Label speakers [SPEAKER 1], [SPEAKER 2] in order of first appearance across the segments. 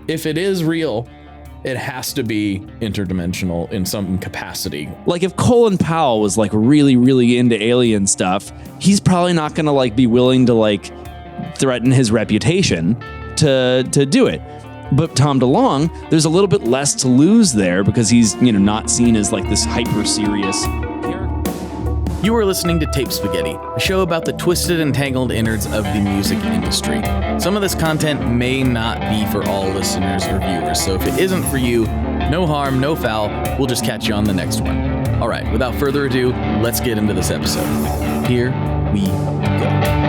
[SPEAKER 1] if it is real, it has to be interdimensional in some capacity.
[SPEAKER 2] Like if Colin Powell was like really, really into alien stuff, he's probably not going to like be willing to like threaten his reputation to do it. But Tom DeLonge, there's a little bit less to lose there because he's, not seen as like this hyper serious character.
[SPEAKER 1] You are listening to Tape Spaghetti, a show about the twisted and tangled innards of the music industry. Some of this content may not be for all listeners or viewers, so if it isn't for you, no harm, no foul, we'll just catch you on the next one. All right, without further ado, let's get into this episode. Here we go.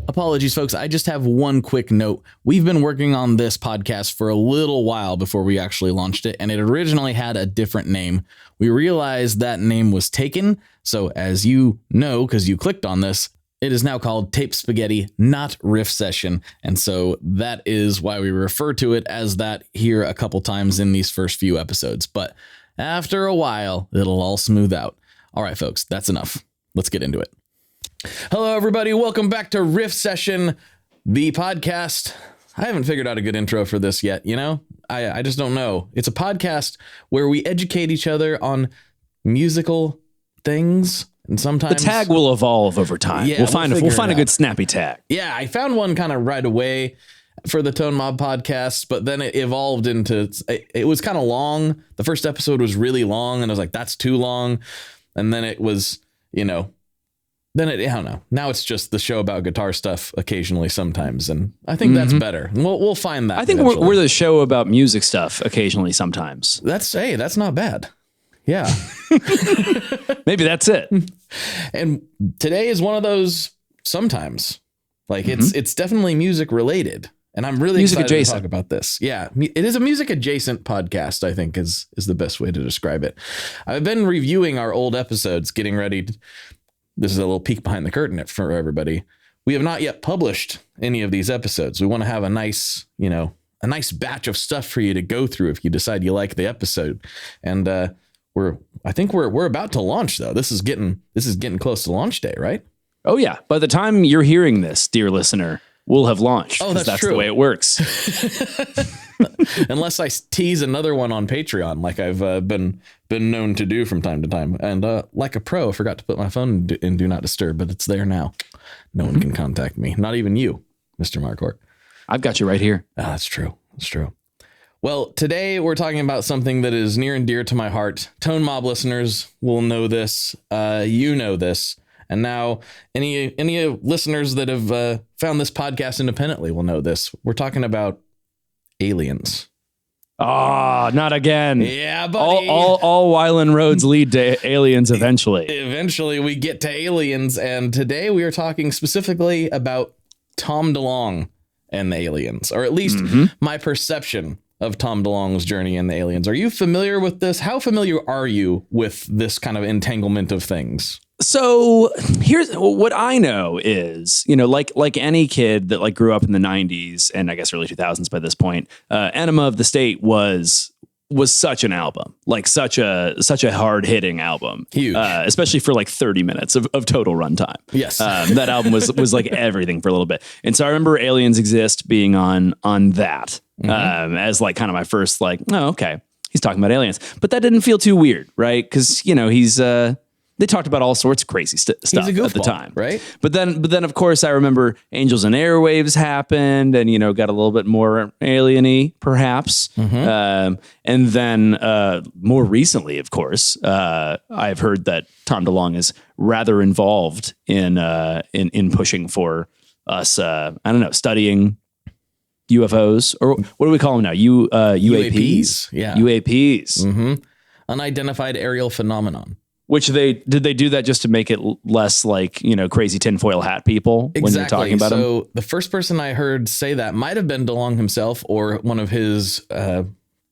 [SPEAKER 1] Apologies, folks. I just have one quick note. We've been working on this podcast for a little while before we actually launched it, and it originally had a different name. We realized that name was taken, so as you know, because you clicked on this, it is now called Tape Spaghetti, not Riff Session, and so that is why we refer to it as that here a couple times in these first few episodes. But after a while, it'll all smooth out. All right, folks, that's enough. Let's get into it. Hello, everybody. Welcome back to Riff Session, the podcast. I haven't figured out a good intro for this yet, I just don't know. It's a podcast where we educate each other on musical things, and sometimes
[SPEAKER 2] the tag will evolve over time.
[SPEAKER 1] Yeah,
[SPEAKER 2] we'll find a good snappy tag.
[SPEAKER 1] Yeah, I found one kind of right away for the Tone Mob podcast, but then it evolved into, it was kind of long. The first episode was really long, and I was like, that's too long. And then it was, I don't know. Now it's just the show about guitar stuff occasionally sometimes. And I think that's better. We'll find that.
[SPEAKER 2] I think we're the show about music stuff occasionally sometimes.
[SPEAKER 1] That's not bad. Yeah.
[SPEAKER 2] Maybe that's it.
[SPEAKER 1] And today is one of those sometimes. Like it's definitely music related. And I'm really excited to talk about this. Yeah, it is a music adjacent podcast, I think is the best way to describe it. I've been reviewing our old episodes, getting ready to, this is a little peek behind the curtain for everybody. We have not yet published any of these episodes. We want to have a nice batch of stuff for you to go through if you decide you like the episode. And we're about to launch though. This is getting close to launch day, right?
[SPEAKER 2] Oh yeah. By the time you're hearing this, dear listener, we'll have launched.
[SPEAKER 1] Oh, that's true.
[SPEAKER 2] The way it works.
[SPEAKER 1] Unless I tease another one on Patreon, like I've been known to do from time to time. And like a pro, I forgot to put my phone in Do Not Disturb, but it's there now. No one can contact me. Not even you, Mr. Marquardt.
[SPEAKER 2] I've got you right here.
[SPEAKER 1] Oh, that's true. That's true. Well, today we're talking about something that is near and dear to my heart. Tone Mob listeners will know this. You know this. And now any listeners that have found this podcast independently will know this. We're talking about aliens.
[SPEAKER 2] Ah, not again.
[SPEAKER 1] Yeah, buddy.
[SPEAKER 2] All Wyland roads lead to aliens eventually.
[SPEAKER 1] Eventually we get to aliens. And today we are talking specifically about Tom DeLonge and the aliens, or at least my perception of Tom DeLonge's journey and the aliens. Are you familiar with this? How familiar are you with this kind of entanglement of things?
[SPEAKER 2] So here's what I know is, like any kid that like grew up in the 90s and I guess early 2000s by this point, Enema of the State was such an album, like such a hard hitting album.
[SPEAKER 1] Huge.
[SPEAKER 2] Especially for like 30 minutes of total runtime.
[SPEAKER 1] Yes.
[SPEAKER 2] That album was like everything for a little bit. And so I remember Aliens Exist being on that as like kind of my first like, oh, okay, he's talking about aliens. But that didn't feel too weird, right? Because, he's... They talked about all sorts of crazy stuff at the time,
[SPEAKER 1] right?
[SPEAKER 2] But then, of course, I remember Angels and Airwaves happened, and got a little bit more alien-y, perhaps. And then, more recently, of course, I've heard that Tom DeLonge is rather involved in pushing for us. Studying UFOs, or what do we call them now? UAPs.
[SPEAKER 1] Yeah,
[SPEAKER 2] UAPs.
[SPEAKER 1] Unidentified aerial phenomenon.
[SPEAKER 2] Which did they do that just to make it less like, crazy tinfoil hat people when you're talking about them?
[SPEAKER 1] So the first person I heard say that might have been DeLonge himself or one of his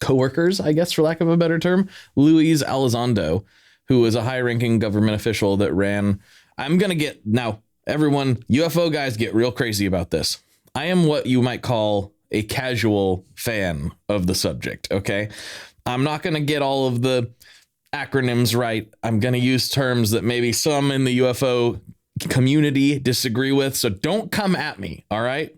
[SPEAKER 1] coworkers, I guess, for lack of a better term, Luis Elizondo, who was a high ranking government official that ran. I'm going to get now everyone UFO guys get real crazy about this. I am what you might call a casual fan of the subject. Okay. I'm not going to get all of the acronyms right. I'm going to use terms that maybe some in the UFO community disagree with. So don't come at me. All right.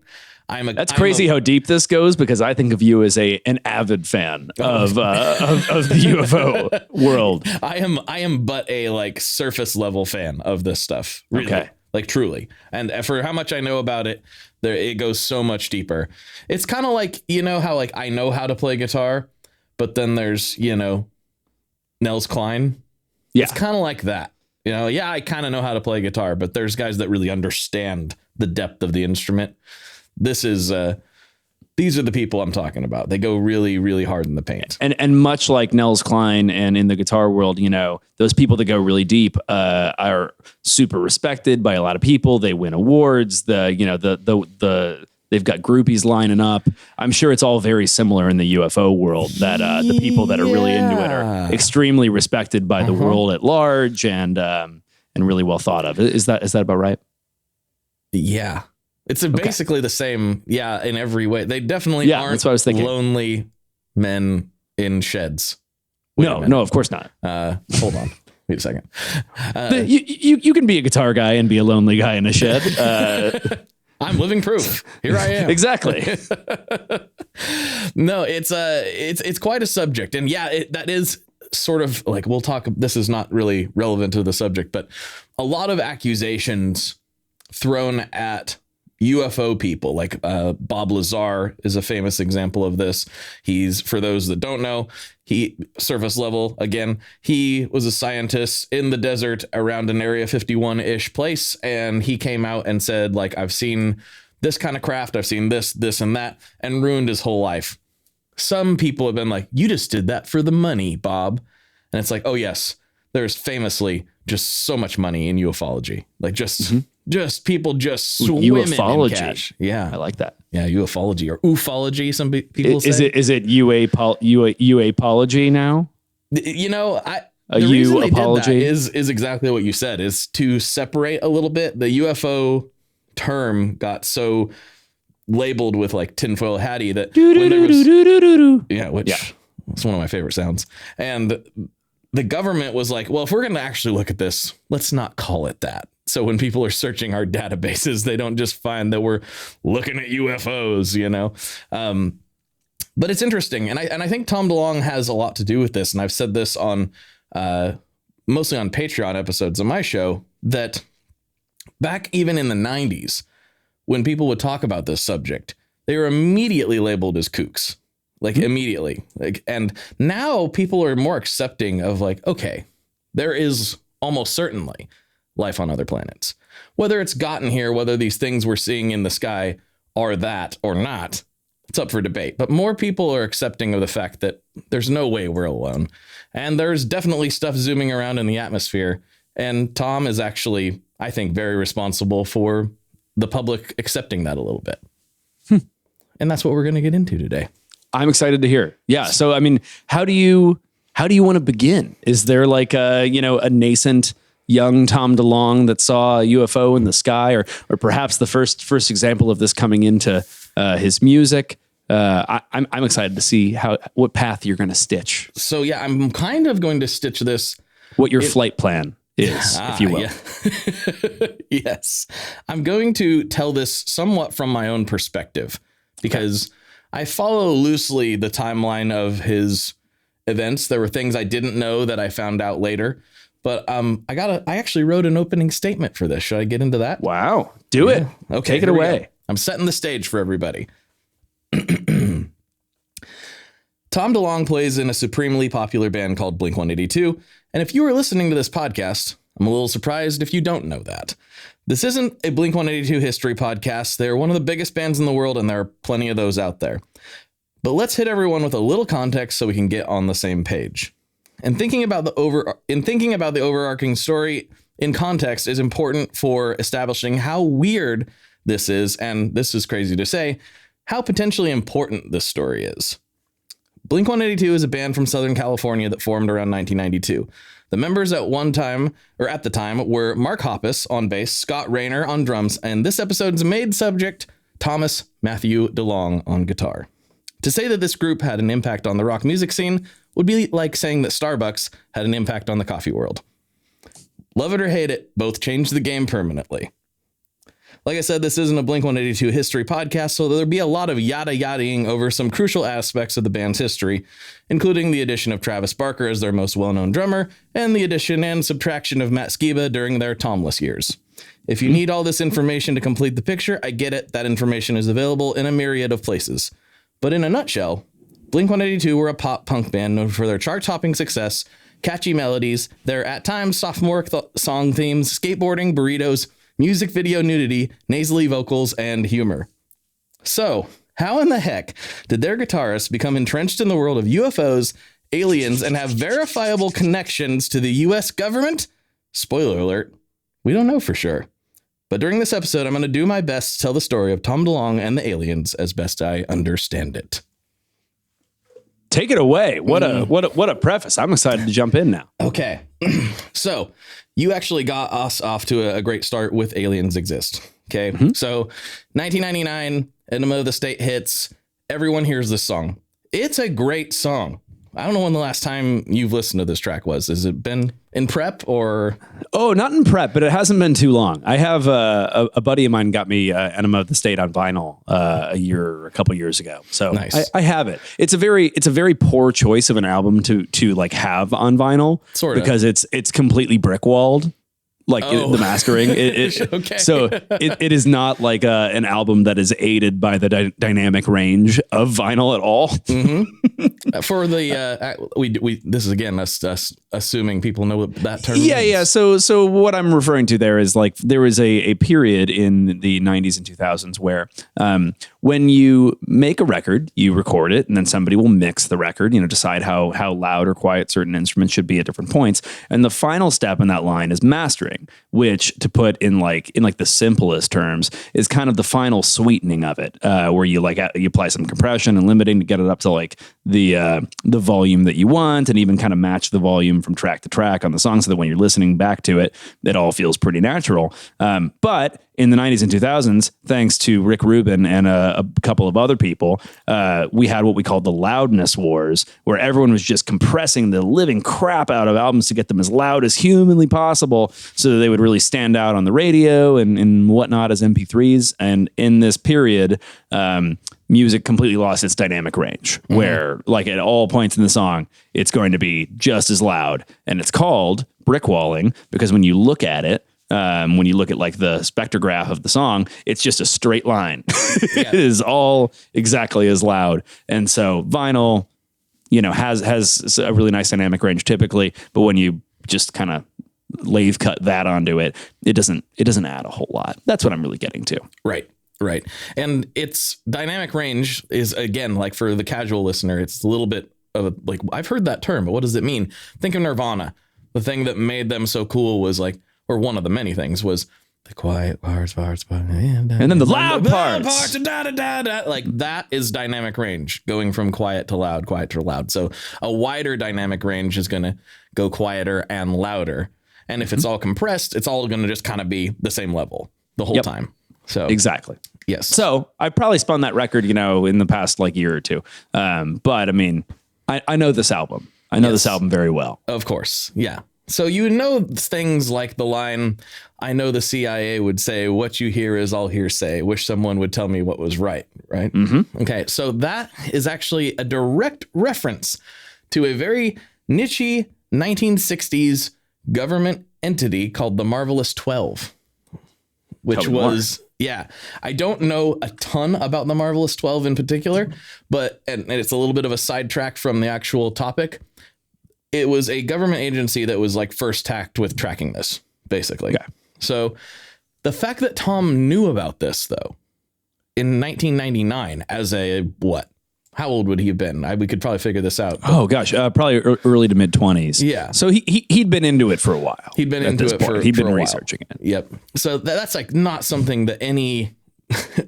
[SPEAKER 2] That's crazy how deep this goes, because I think of you as an avid fan of the UFO world.
[SPEAKER 1] I am but a like surface level fan of this stuff. Really. Okay. Like truly. And for how much I know about it, it goes so much deeper. It's kind of like, you know, how like I know how to play guitar, but then there's, you know, Nels Cline. Yeah. It's kind of like that. You know, yeah, I kind of know how to play guitar, but there's guys that really understand the depth of the instrument. These are the people I'm talking about. They go really, really hard in the paint.
[SPEAKER 2] And much like Nels Cline and in the guitar world, you know, those people that go really deep are super respected by a lot of people. They win awards. They've got groupies lining up. I'm sure it's all very similar in the UFO world, that the people that are really into it are extremely respected by the world at large and really well thought of. Is that about right?
[SPEAKER 1] Yeah. It's basically the same, in every way. They definitely aren't
[SPEAKER 2] that's what I was thinking.
[SPEAKER 1] Lonely men in sheds.
[SPEAKER 2] No, of course not.
[SPEAKER 1] Hold on. Wait a second.
[SPEAKER 2] You can be a guitar guy and be a lonely guy in a shed.
[SPEAKER 1] I'm living proof. Here I am.
[SPEAKER 2] Exactly.
[SPEAKER 1] No, it's quite a subject. And that is sort of like, we'll talk, this is not really relevant to the subject, but a lot of accusations thrown at UFO people, like Bob Lazar is a famous example of this. He's, for those that don't know, surface level again, he was a scientist in the desert around an Area 51-ish place, and he came out and said, like, I've seen this kind of craft, I've seen this and that, and ruined his whole life. Some people have been like, you just did that for the money, Bob. And it's like, oh yes, there's famously just so much money in ufology, like just people just swimming
[SPEAKER 2] ufology.
[SPEAKER 1] In cash. Yeah,
[SPEAKER 2] I like that.
[SPEAKER 1] Yeah, ufology or ufology. Some people say.
[SPEAKER 2] Is it UApology now?
[SPEAKER 1] You know, the reason they did that is exactly what you said. Is to separate a little bit. The UFO term got so labeled with like tinfoil hattie that when there was, it's one of my favorite sounds. And the government was like, well, if we're going to actually look at this, let's not call it that. So when people are searching our databases, they don't just find that we're looking at UFOs, you know. But it's interesting. And I think Tom DeLonge has a lot to do with this. And I've said this on mostly on Patreon episodes of my show, that back even in the 90s, when people would talk about this subject, they were immediately labeled as kooks. Like immediately, like, and now people are more accepting of like, okay, there is almost certainly life on other planets, whether it's gotten here, whether these things we're seeing in the sky are that or not, it's up for debate. But more people are accepting of the fact that there's no way we're alone. And there's definitely stuff zooming around in the atmosphere. And Tom is actually, I think, very responsible for the public accepting that a little bit. And that's what we're going to get into today.
[SPEAKER 2] I'm excited to hear. Yeah. So, I mean, how do you want to begin? Is there like a nascent young Tom DeLonge that saw a UFO in the sky, or perhaps the first example of this coming into his music? I'm excited to see what path you're going to stitch.
[SPEAKER 1] So yeah, I'm kind of going to stitch this.
[SPEAKER 2] What your flight plan is, if you will.
[SPEAKER 1] Yeah. Yes. I'm going to tell this somewhat from my own perspective, because I follow loosely the timeline of his events. There were things I didn't know that I found out later, but I actually wrote an opening statement for this. Should I get into that?
[SPEAKER 2] Wow. Do it. Okay. Take it away.
[SPEAKER 1] I'm setting the stage for everybody. Tom DeLonge plays in a supremely popular band called Blink-182. And if you are listening to this podcast, I'm a little surprised if you don't know that. This isn't a Blink-182 history podcast. They're one of the biggest bands in the world, and there are plenty of those out there. But let's hit everyone with a little context so we can get on the same page. And thinking about the overarching story in context is important for establishing how weird this is, and this is crazy to say, how potentially important this story is. Blink-182 is a band from Southern California that formed around 1992. The members at the time were Mark Hoppus on bass, Scott Rayner on drums, and this episode's main subject, Thomas Matthew DeLonge on guitar. To say that this group had an impact on the rock music scene would be like saying that Starbucks had an impact on the coffee world. Love it or hate it, both changed the game permanently. Like I said, this isn't a Blink-182 history podcast, so there'll be a lot of yada-yadaing over some crucial aspects of the band's history, including the addition of Travis Barker as their most well-known drummer, and the addition and subtraction of Matt Skiba during their Tomless years. If you need all this information to complete the picture, I get it. That information is available in a myriad of places. But in a nutshell, Blink-182 were a pop-punk band known for their chart-topping success, catchy melodies, their at times sophomoric song themes, skateboarding, burritos, music video nudity, nasally vocals, and humor. So, how in the heck did their guitarist become entrenched in the world of UFOs, aliens, and have verifiable connections to the US government? Spoiler alert, we don't know for sure. But during this episode, I'm going to do my best to tell the story of Tom DeLonge and the aliens as best I understand it.
[SPEAKER 2] Take it away. What a preface. I'm excited to jump in now.
[SPEAKER 1] Okay. So you actually got us off to a great start with Aliens Exist. Okay. So 1999, Enema of the State hits. Everyone hears this song. It's a great song. I don't know when the last time you've listened to this track was. Has it been in prep or?
[SPEAKER 2] Oh, not in prep, but it hasn't been too long. I have a buddy of mine got me Enema of the State on vinyl a couple years ago. So nice. I have it. It's a very poor choice of an album to like have on vinyl, sort of, because it's completely brick walled. Like the mastering. Okay. So it is not like an album that is aided by the dynamic range of vinyl at all.
[SPEAKER 1] For the we this is again us assuming people know what that term
[SPEAKER 2] means. So what I'm referring to there is like there was a period in the 90s and 2000s where when you make a record, you record it, and then somebody will mix the record, decide how loud or quiet certain instruments should be at different points. And the final step in that line is mastering, which, to put in the simplest terms, is kind of the final sweetening of it, where you apply some compression and limiting to get it up to like the volume that you want, and even kind of match the volume from track to track on the song, so that when you're listening back to it, it all feels pretty natural. But in the 90s and 2000s, thanks to Rick Rubin and a couple of other people, we had what we called the loudness wars, where everyone was just compressing the living crap out of albums to get them as loud as humanly possible, so that they would really stand out on the radio and whatnot as MP3s. And in this period, music completely lost its dynamic range, where like at all points in the song, it's going to be just as loud. And it's called brickwalling because when you look at it, when you look at like the spectrograph of the song, it's just a straight line. It is all exactly as loud. And so vinyl, has a really nice dynamic range typically, but when you just kind of lathe cut that onto it, it doesn't add a whole lot. That's what I'm really getting to.
[SPEAKER 1] Right. And its dynamic range is, again, like for the casual listener, it's a little bit of like, I've heard that term, but what does it mean? Think of Nirvana. The thing that made them so cool was like, or one of the many things was the quiet parts, and
[SPEAKER 2] then the loud parts.
[SPEAKER 1] Like that is dynamic range, going from quiet to loud. So a wider dynamic range is going to go quieter and louder. And if it's all compressed, it's all going to just kind of be the same level the whole time. So
[SPEAKER 2] exactly.
[SPEAKER 1] Yes.
[SPEAKER 2] So I probably spun that record, in the past like year or two. But I mean, I know this album. I know this album very well.
[SPEAKER 1] Of course. Yeah. So things like the line, I know the CIA would say, what you hear is all hearsay. Wish someone would tell me what was right. Right. Okay. So that is actually a direct reference to a very niche 1960s government entity called the Marvelous 12, which was, I don't know a ton about the Marvelous 12 in particular, but, and it's a little bit of a sidetrack from the actual topic. It was a government agency that was like first tasked with tracking this, basically. Yeah. So the fact that Tom knew about this, though, in 1999 as how old would he have been? We could probably figure this out.
[SPEAKER 2] Oh, gosh, probably early to mid 20s.
[SPEAKER 1] Yeah.
[SPEAKER 2] So he'd been into it for a while.
[SPEAKER 1] He'd been into it for
[SPEAKER 2] He'd been
[SPEAKER 1] a
[SPEAKER 2] researching
[SPEAKER 1] while.
[SPEAKER 2] it.
[SPEAKER 1] Yep. So that's like not something that any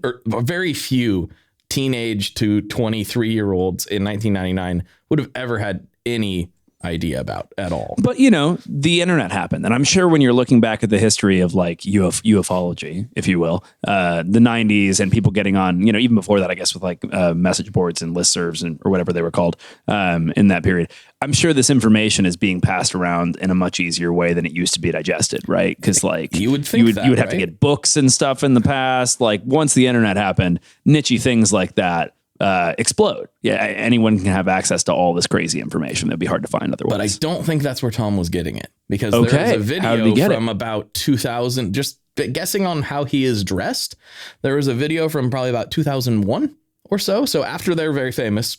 [SPEAKER 1] or very few teenage to 23-year-olds in 1999 would have ever had any idea about at all.
[SPEAKER 2] But, you know, the internet happened. And I'm sure when you're looking back at the history of like ufology, if you will, the 90s and people getting on, you know, even before that, I guess with like message boards and listservs or whatever they were called in that period, I'm sure this information is being passed around in a much easier way than it used to be digested, right? Because like
[SPEAKER 1] you would think
[SPEAKER 2] you would have to get books and stuff in the past. Like once the internet happened, niche things like that explode. Yeah, anyone can have access to all this crazy information that'd be hard to find otherwise.
[SPEAKER 1] But I don't think that's where Tom was getting it, because there's a video from about 2000, just guessing on how he is dressed. There was a video from probably about 2001 or so. So after they're very famous,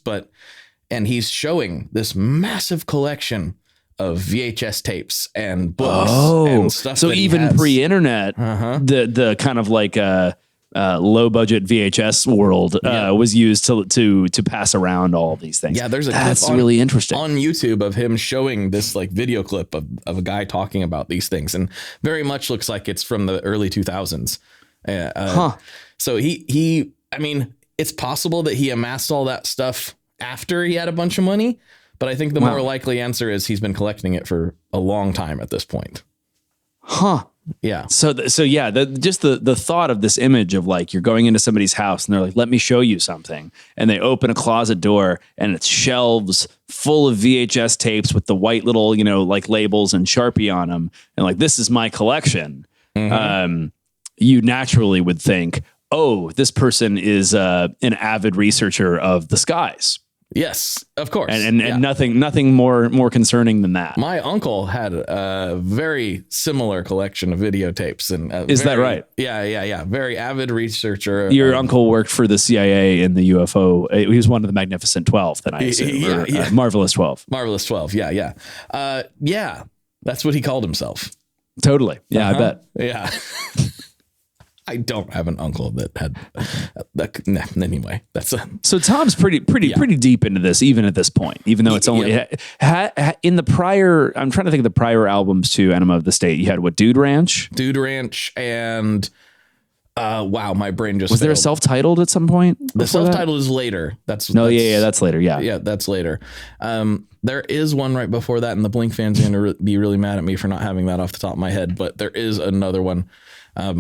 [SPEAKER 1] and he's showing this massive collection of VHS tapes and books and stuff.
[SPEAKER 2] So even pre-internet, the kind of like low budget VHS world was used to pass around all of these things.
[SPEAKER 1] Yeah, there's
[SPEAKER 2] that's really interesting
[SPEAKER 1] on YouTube of him showing this like video clip of a guy talking about these things, and very much looks like it's from the early 2000s. So he, I mean, it's possible that he amassed all that stuff after he had a bunch of money, but I think the more likely answer is he's been collecting it for a long time at this point. Yeah.
[SPEAKER 2] So yeah, just the thought of this image of like you're going into somebody's house and they're like, let me show you something. And they open a closet door and it's shelves full of VHS tapes with the white little, you know, like labels and Sharpie on them. And like, this is my collection. You naturally would think, oh, this person is an avid researcher of the skies.
[SPEAKER 1] Yes, of course.
[SPEAKER 2] And nothing more concerning than that.
[SPEAKER 1] My uncle had a very similar collection of videotapes. And
[SPEAKER 2] is that right?
[SPEAKER 1] Yeah. Very avid researcher.
[SPEAKER 2] Your uncle worked for the CIA in the UFO. He was one of the Magnificent 12, then I assume. Marvelous 12.
[SPEAKER 1] Marvelous 12. Yeah. Yeah. That's what he called himself.
[SPEAKER 2] Totally. Yeah, I bet.
[SPEAKER 1] Yeah. I don't have an uncle that had anyway. That's
[SPEAKER 2] so Tom's pretty deep into this, even at this point, even though it's only in the prior. I'm trying to think of the prior albums to Enema of the State. You had what, Dude Ranch, and wow, my brain just was failed. There a self-titled at some point?
[SPEAKER 1] The self-titled is later. That's
[SPEAKER 2] later.
[SPEAKER 1] Yeah, that's later. There is one right before that, and the Blink fans are going to be really mad at me for not having that off the top of my head. But there is another one.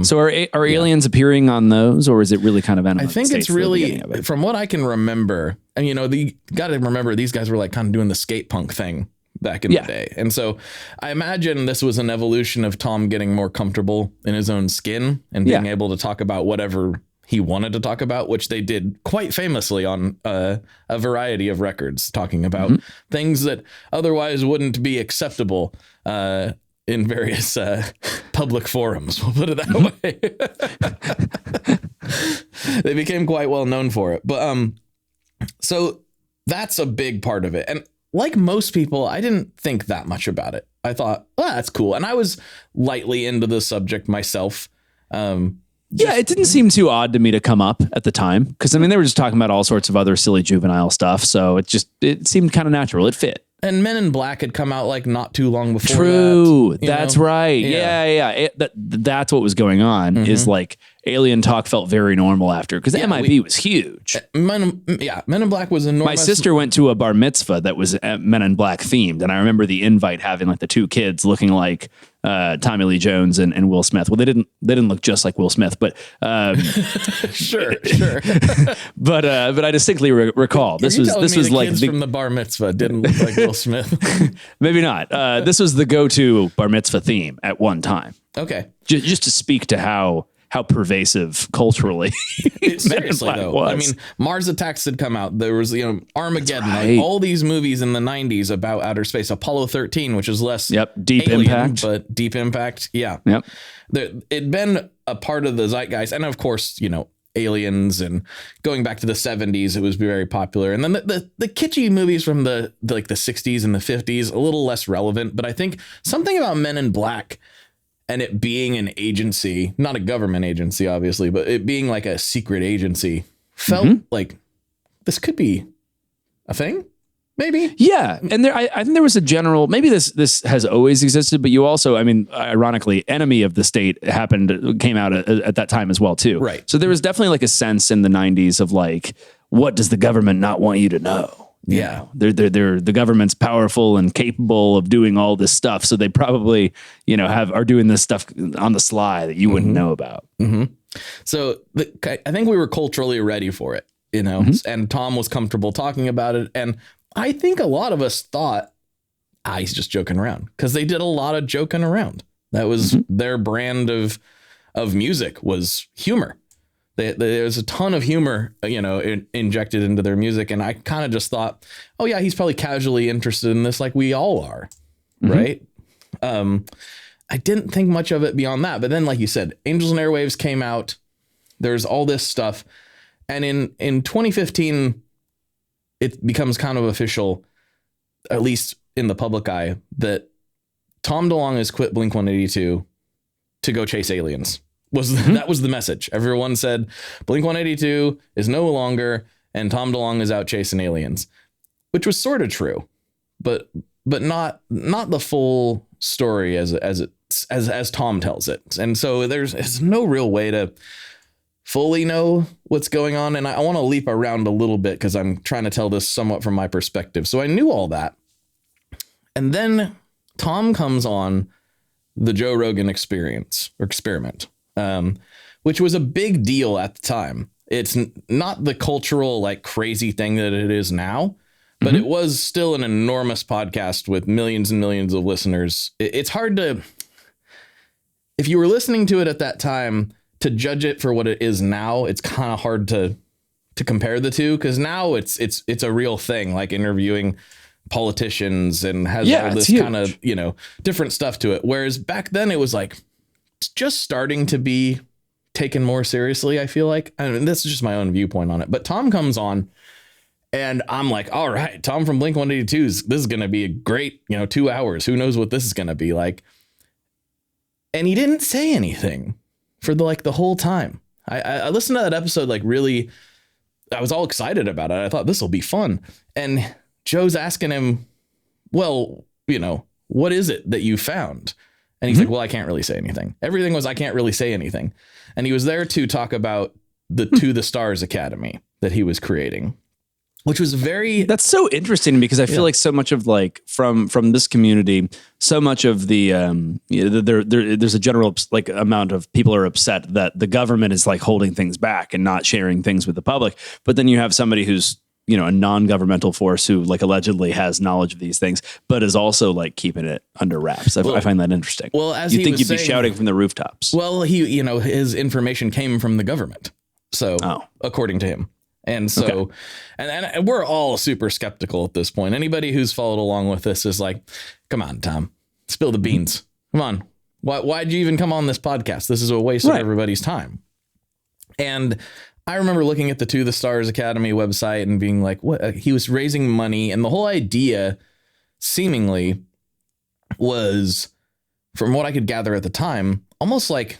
[SPEAKER 2] So are aliens appearing on those, or is it really kind of Enema?
[SPEAKER 1] I think it's really, from what I can remember, and you know, you got to remember these guys were like kind of doing the skate punk thing back in the day. And so I imagine this was an evolution of Tom getting more comfortable in his own skin and being able to talk about whatever he wanted to talk about, which they did quite famously on a variety of records, talking about things that otherwise wouldn't be acceptable in various public forums. We'll put it that way. They became quite well known for it. But so that's a big part of it. And like most people, I didn't think that much about it. I thought, oh, that's cool. And I was lightly into the subject myself.
[SPEAKER 2] It didn't seem too odd to me to come up at the time. Because, I mean, they were just talking about all sorts of other silly juvenile stuff. So it seemed kind of natural. It fit.
[SPEAKER 1] And Men in Black had come out like not too long before.
[SPEAKER 2] True. That's right. Yeah. That's what was going on is like alien talk felt very normal after, because MIB was huge.
[SPEAKER 1] Men in Black was enormous.
[SPEAKER 2] My sister went to a bar mitzvah that was Men in Black themed. And I remember the invite having like the two kids looking like Tommy Lee Jones and Will Smith. Well, they didn't look just like Will Smith, but
[SPEAKER 1] sure.
[SPEAKER 2] but I distinctly recall this was like
[SPEAKER 1] kids from the bar mitzvah didn't look like Will Smith.
[SPEAKER 2] Maybe not. This was the go-to bar mitzvah theme at one time.
[SPEAKER 1] Okay,
[SPEAKER 2] just to speak to how pervasive culturally
[SPEAKER 1] seriously though was. I mean, Mars Attacks had come out. There was Armageddon, like all these movies in the 90s about outer space. Apollo 13, which is less
[SPEAKER 2] Deep
[SPEAKER 1] alien,
[SPEAKER 2] Impact,
[SPEAKER 1] but Deep Impact, it'd been a part of the zeitgeist, and of course, aliens, and going back to the 70s, it was very popular. And then the kitschy movies from the 60s and the 50s, a little less relevant. But I think something about Men in Black and it being an agency, not a government agency, obviously, but it being like a secret agency, felt like this could be a thing, maybe.
[SPEAKER 2] Yeah. And I think there was a general, maybe this has always existed, but you also, I mean, ironically, Enemy of the State came out at that time as well, too.
[SPEAKER 1] Right.
[SPEAKER 2] So there was definitely like a sense in the 90s of like, what does the government not want you to know? They're the government's powerful and capable of doing all this stuff. So they probably, are doing this stuff on the sly that you wouldn't know about.
[SPEAKER 1] Mm-hmm. So I think we were culturally ready for it, and Tom was comfortable talking about it. And I think a lot of us thought, he's just joking around, because they did a lot of joking around. That was their brand of music, was humor. There's a ton of humor, injected into their music. And I kind of just thought, oh yeah, he's probably casually interested in this, like we all are. Right. I didn't think much of it beyond that. But then, like you said, Angels and Airwaves came out. There's all this stuff. And in 2015, it becomes kind of official, at least in the public eye, that Tom DeLonge has quit Blink-182 to go chase aliens. That was the message. Everyone said Blink-182 is no longer, and Tom DeLonge is out chasing aliens, which was sort of true, but not the full story as Tom tells it. And so there's no real way to fully know what's going on. And I want to leap around a little bit because I'm trying to tell this somewhat from my perspective. So I knew all that. And then Tom comes on the Joe Rogan experiment, which was a big deal at the time. It's not the cultural, like, crazy thing that it is now, but it was still an enormous podcast with millions and millions of listeners. It's hard to, if you were listening to it at that time, to judge it for what it is now. It's kind of hard to compare the two, because now it's a real thing, like interviewing politicians, and has all this kind of, different stuff to it. Whereas back then it was like just starting to be taken more seriously, I feel like. I mean, this is just my own viewpoint on it. But Tom comes on and I'm like, all right, Tom from Blink-182, this is going to be a great, 2 hours. Who knows what this is going to be like? And he didn't say anything for the whole time. I listened to that episode, really, I was all excited about it. I thought this will be fun. And Joe's asking him, well, what is it that you found? And he's like, well, I can't really say anything. Everything was, I can't really say anything. And he was there to talk about the To the Stars Academy that he was creating, which was that's so interesting, because I feel like so much of from this community, so much of the there's a general amount of people are upset that the government is holding things back and not sharing things with the public. But then you have somebody who's a non-governmental force who allegedly has knowledge of these things, but is also keeping it under wraps. I find that interesting. Well, as you'd think you'd be shouting from the rooftops. Well, his information came from the government. So according to him. And so, and we're all super skeptical at this point. Anybody who's followed along with this is like, come on, Tom, spill the beans. Come on. Why'd you even come on this podcast? This is a waste of everybody's time. And I remember looking at the To the Stars Academy website and being like, what? He was raising money. And the whole idea seemingly was, from what I could gather at the time, almost like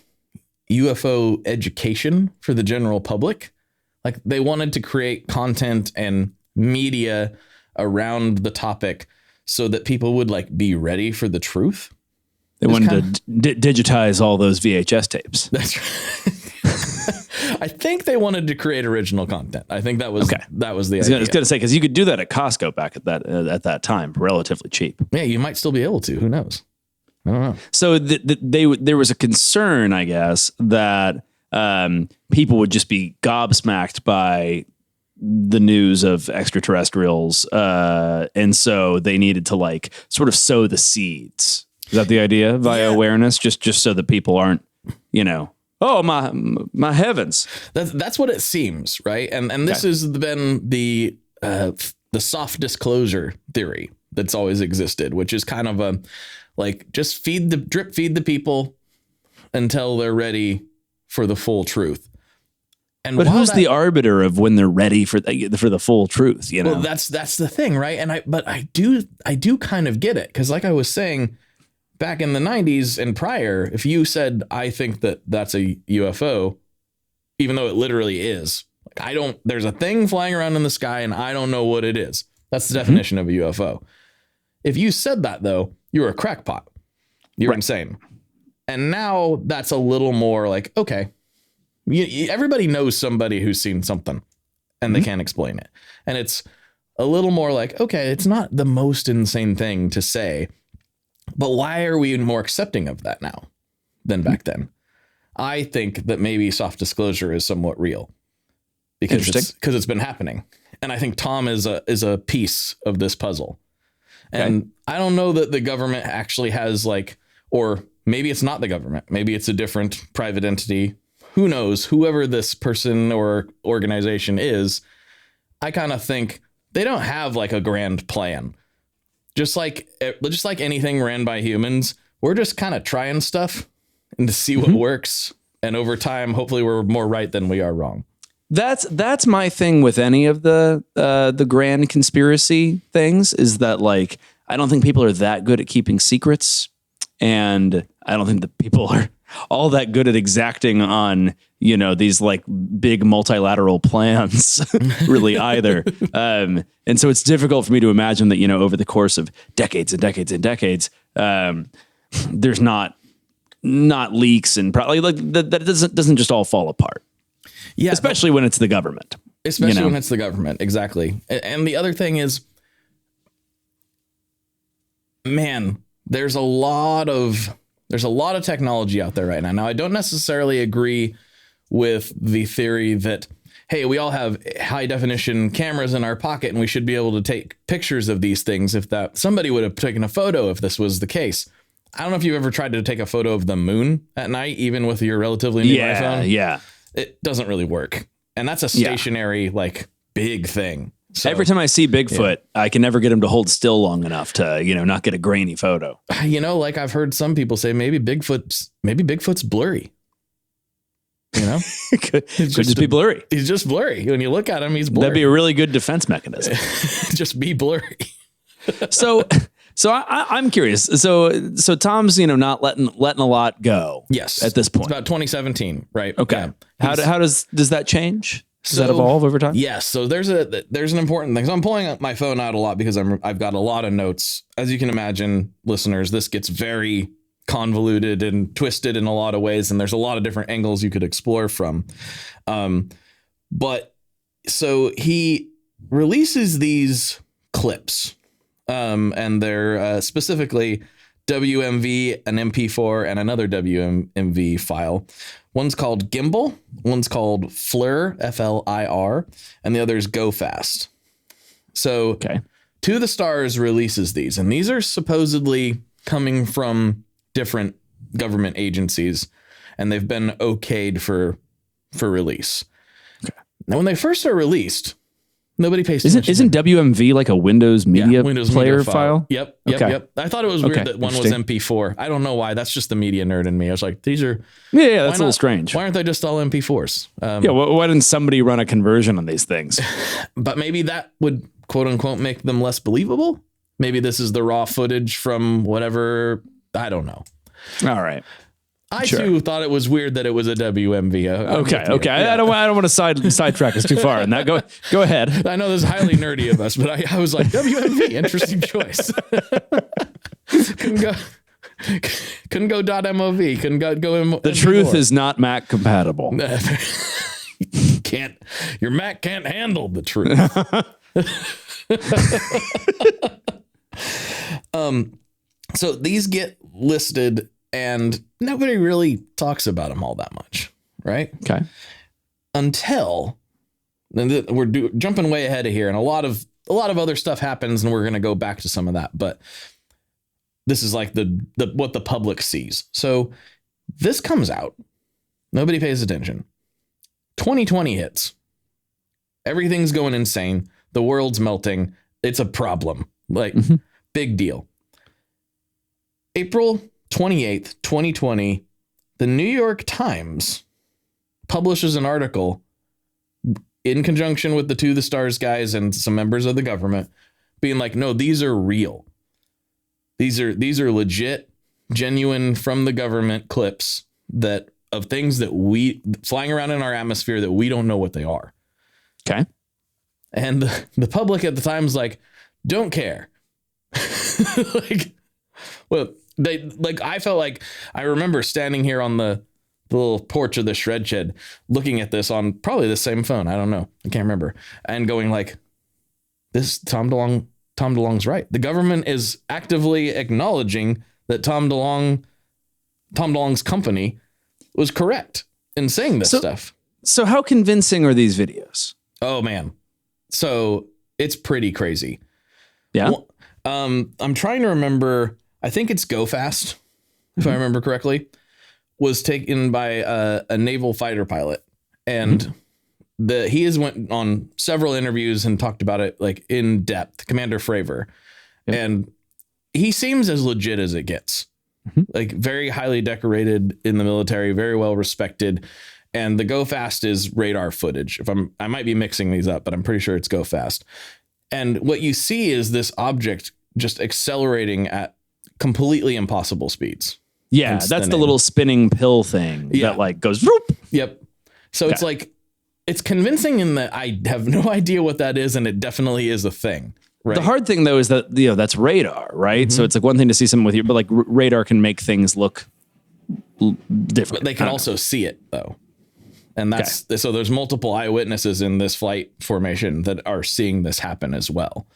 [SPEAKER 1] UFO education for the general public. Like, they wanted to create content and media around the topic so that people would be ready for the truth. They wanted to digitize all those VHS tapes. That's right. I think they wanted to create original content. I think that was the idea. I was going to say, because you could do that at Costco back at that time, relatively cheap. Yeah, you might still be able to. Who knows? I don't know. So there was a concern, I guess, that people would just be gobsmacked by the news of extraterrestrials, and so they needed to sort of sow the seeds. Is that the idea? Via awareness, just so that people aren't, oh my heavens. That's what it seems, right? And this has been the soft disclosure theory that's always existed, which is kind of a just feed the people until they're ready for the full truth. And but who's the arbiter of when they're ready for the full truth? Well, that's the thing, right? And I do kind of get it, because like I was saying, back in the 90s and prior, if you said, I think that's a UFO, even though it literally is, there's a thing flying around in the sky and I don't know what it is. That's the definition of a UFO. If you said that, though, you were a crackpot. You're insane. And now that's a little more okay, everybody knows somebody who's seen something and they can't explain it. And it's a little more like, okay, it's not the most insane thing to say, but why are we more accepting of that now than back then? I think that maybe soft disclosure is somewhat real because it's been happening. And I think Tom is a piece of this puzzle. And okay. I don't know that the government actually has like, or maybe it's not the government. Maybe it's a different private entity. Who knows? Whoever this person or organization is, I kind of think they don't have like a grand plan. Just like anything ran by humans, we're just kind of trying stuff and to see what works. And over time, hopefully we're more right than we are wrong.
[SPEAKER 2] That's my thing with any of the grand conspiracy things is that like, I don't think people are that good at keeping secrets. And I don't think that people are all that good at exacting on, you know, these like big multilateral plans really either. And so it's difficult for me to imagine that, you know, over the course of decades and decades and decades, there's not leaks and probably like that doesn't just all fall apart. Yeah. Especially when it's the government.
[SPEAKER 1] Especially when it's the government. Exactly. And the other thing is, man, there's a lot of technology out there right now. Now, I don't necessarily agree with the theory that, hey, we all have high definition cameras in our pocket and we should be able to take pictures of these things if that somebody would have taken a photo if this was the case. I don't know if you've ever tried to take a photo of the moon at night, even with your relatively new iPhone.
[SPEAKER 2] Yeah.
[SPEAKER 1] It doesn't really work. And that's a stationary, like big thing. So,
[SPEAKER 2] every time I see Bigfoot, I can never get him to hold still long enough to, you know, not get a grainy photo.
[SPEAKER 1] You know, like I've heard some people say maybe Bigfoot's blurry. You know,
[SPEAKER 2] could just be blurry.
[SPEAKER 1] He's just blurry. When you look at him, he's blurry.
[SPEAKER 2] That'd be a really good defense mechanism.
[SPEAKER 1] Just be blurry.
[SPEAKER 2] So I'm curious. So Tom's, you know, not letting a lot go.
[SPEAKER 1] Yes.
[SPEAKER 2] At this point.
[SPEAKER 1] It's about 2017, right?
[SPEAKER 2] Okay. Yeah. How does that change? Does that evolve over time?
[SPEAKER 1] Yes. So there's an important thing. So I'm pulling up my phone out a lot because I've got a lot of notes. As you can imagine, listeners, this gets very convoluted and twisted in a lot of ways. And there's a lot of different angles you could explore from. But so he releases these clips and they're specifically WMV, an MP4 and another WMV file. One's called Gimbal, one's called FLIR, FLIR, and the other is Go Fast. So To the Stars releases these, and these are supposedly coming from different government agencies, and they've been okayed for release. Okay. Now, when they first are released, nobody pays attention.
[SPEAKER 2] Isn't WMV like a Windows media player file?
[SPEAKER 1] Yep. I thought it was weird that one was MP4. I don't know why. That's just the media nerd in me. I was like, these are...
[SPEAKER 2] Yeah, that's a little strange.
[SPEAKER 1] Why aren't they just all MP4s?
[SPEAKER 2] Why didn't somebody run a conversion on these things?
[SPEAKER 1] But maybe that would, quote unquote, make them less believable. Maybe this is the raw footage from whatever. I don't know.
[SPEAKER 2] All right.
[SPEAKER 1] I too thought it was weird that it was a WMV.
[SPEAKER 2] Okay. Yeah. I don't want to sidetrack us too far. And that go ahead.
[SPEAKER 1] I know this is highly nerdy of us, but I was like, WMV, interesting choice. couldn't go .mov. Couldn't go in.
[SPEAKER 2] The truth is not Mac compatible.
[SPEAKER 1] Your Mac can't handle the truth. So these get listed. And nobody really talks about them all that much, right?
[SPEAKER 2] Okay.
[SPEAKER 1] Until we're jumping way ahead of here, and a lot of other stuff happens, and we're going to go back to some of that. But this is like the what the public sees. So this comes out, nobody pays attention. 2020 hits. Everything's going insane. The world's melting. It's a problem. Like big deal. April 28th, 2020, the New York Times publishes an article in conjunction with the To the Stars guys and some members of the government being like, no, these are real. These are legit, genuine from the government clips that of things that we flying around in our atmosphere that we don't know what they are.
[SPEAKER 2] Okay.
[SPEAKER 1] And the public at the time's like, don't care. I felt like I remember standing here on the little porch of the shred shed looking at this on probably the same phone. I don't know. I can't remember. And going like, this Tom DeLonge's right. The government is actively acknowledging that Tom DeLonge's company was correct in saying this stuff.
[SPEAKER 2] So how convincing are these videos?
[SPEAKER 1] Oh man. So it's pretty crazy.
[SPEAKER 2] Yeah.
[SPEAKER 1] Well, I'm trying to remember. I think it's Go Fast, if I remember correctly, was taken by a naval fighter pilot, and he has went on several interviews and talked about it like in depth. Commander Fravor, and he seems as legit as it gets. Like very highly decorated in the military, very well respected. And the Go Fast is radar footage. I might be mixing these up, but I'm pretty sure it's Go Fast. And what you see is this object just accelerating at completely impossible speeds.
[SPEAKER 2] Yeah, that's the little spinning pill thing that like goes. Whoop.
[SPEAKER 1] Yep. So it's like, it's convincing in that I have no idea what that is, and it definitely is a thing. Right.
[SPEAKER 2] The hard thing though is that that's radar, right? So it's like one thing to see something with you, but like radar can make things look different.
[SPEAKER 1] But they can also see it though. And so there's multiple eyewitnesses in this flight formation that are seeing this happen as well.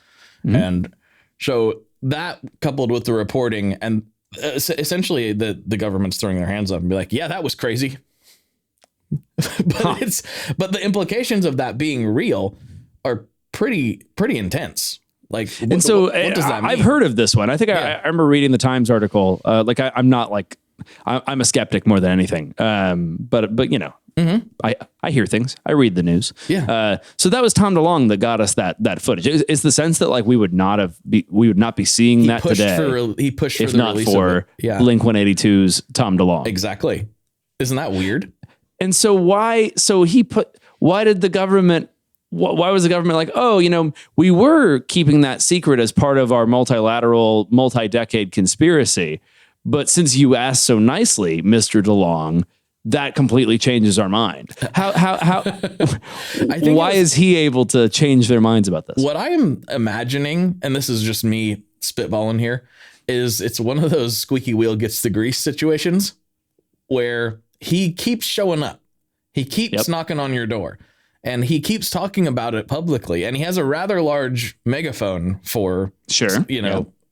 [SPEAKER 1] And so that coupled with the reporting and essentially the government's throwing their hands up and be like, yeah, that was crazy. But the implications of that being real are pretty intense. Like, what does that mean? I've
[SPEAKER 2] heard of this one. I think I remember reading the Times article. I'm not like, I'm a skeptic more than anything. But you know, I hear things. I read the news.
[SPEAKER 1] Yeah.
[SPEAKER 2] So that was Tom DeLonge that got us that footage. Is the sense that like we would not be seeing that today.
[SPEAKER 1] He pushed for
[SPEAKER 2] if
[SPEAKER 1] the
[SPEAKER 2] not
[SPEAKER 1] release
[SPEAKER 2] for
[SPEAKER 1] of it.
[SPEAKER 2] Blink-182's Tom DeLonge.
[SPEAKER 1] Exactly. Isn't that weird?
[SPEAKER 2] And so why did the government? Why was the government like, oh, you know, we were keeping that secret as part of our multilateral, multi-decade conspiracy. But since you asked so nicely, Mr. DeLonge, that completely changes our mind. How why is he able to change their minds about this?
[SPEAKER 1] What I am imagining, and this is just me spitballing here, is it's one of those squeaky wheel gets the grease situations where he keeps showing up. He keeps knocking on your door. And he keeps talking about it publicly, and he has a rather large megaphone for,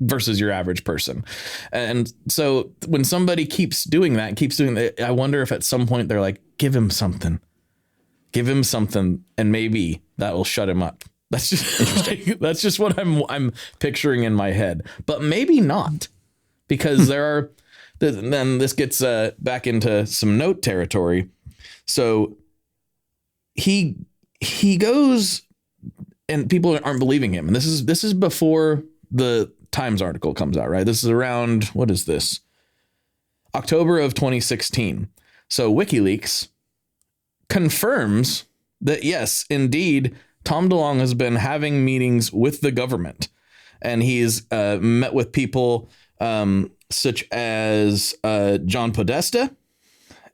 [SPEAKER 1] versus your average person. And so when somebody keeps doing that, I wonder if at some point they're like, give him something, and maybe that will shut him up. That's just that's just what I'm picturing in my head, but maybe not, because then this gets back into some note territory. So he goes, and people aren't believing him. And this is before the Times article comes out, right? This is around, what is this? October of 2016. So WikiLeaks confirms that yes, indeed, Tom DeLonge has been having meetings with the government, and he's met with people such as John Podesta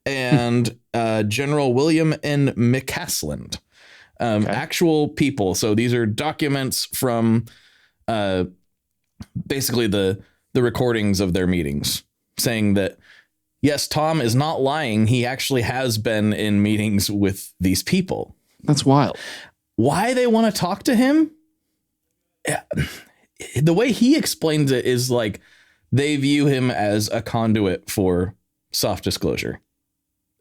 [SPEAKER 1] and General William N. McCasland, actual people. So these are documents from basically the recordings of their meetings, saying that, yes, Tom is not lying. He actually has been in meetings with these people.
[SPEAKER 2] That's wild.
[SPEAKER 1] Why they want to talk to him? The way he explains it is like they view him as a conduit for soft disclosure.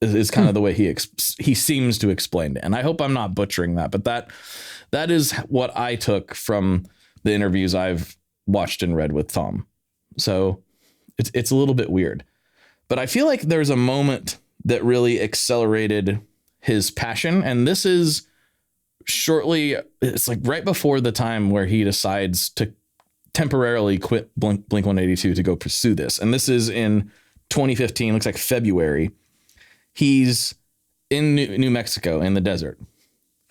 [SPEAKER 1] Is kind of the way he seems to explain it. And I hope I'm not butchering that, but that is what I took from the interviews I've watched and read with Tom. So it's a little bit weird, but I feel like there's a moment that really accelerated his passion. And this is it's like right before the time where he decides to temporarily quit Blink-182 to go pursue this. And this is in 2015, looks like February. He's in New Mexico in the desert,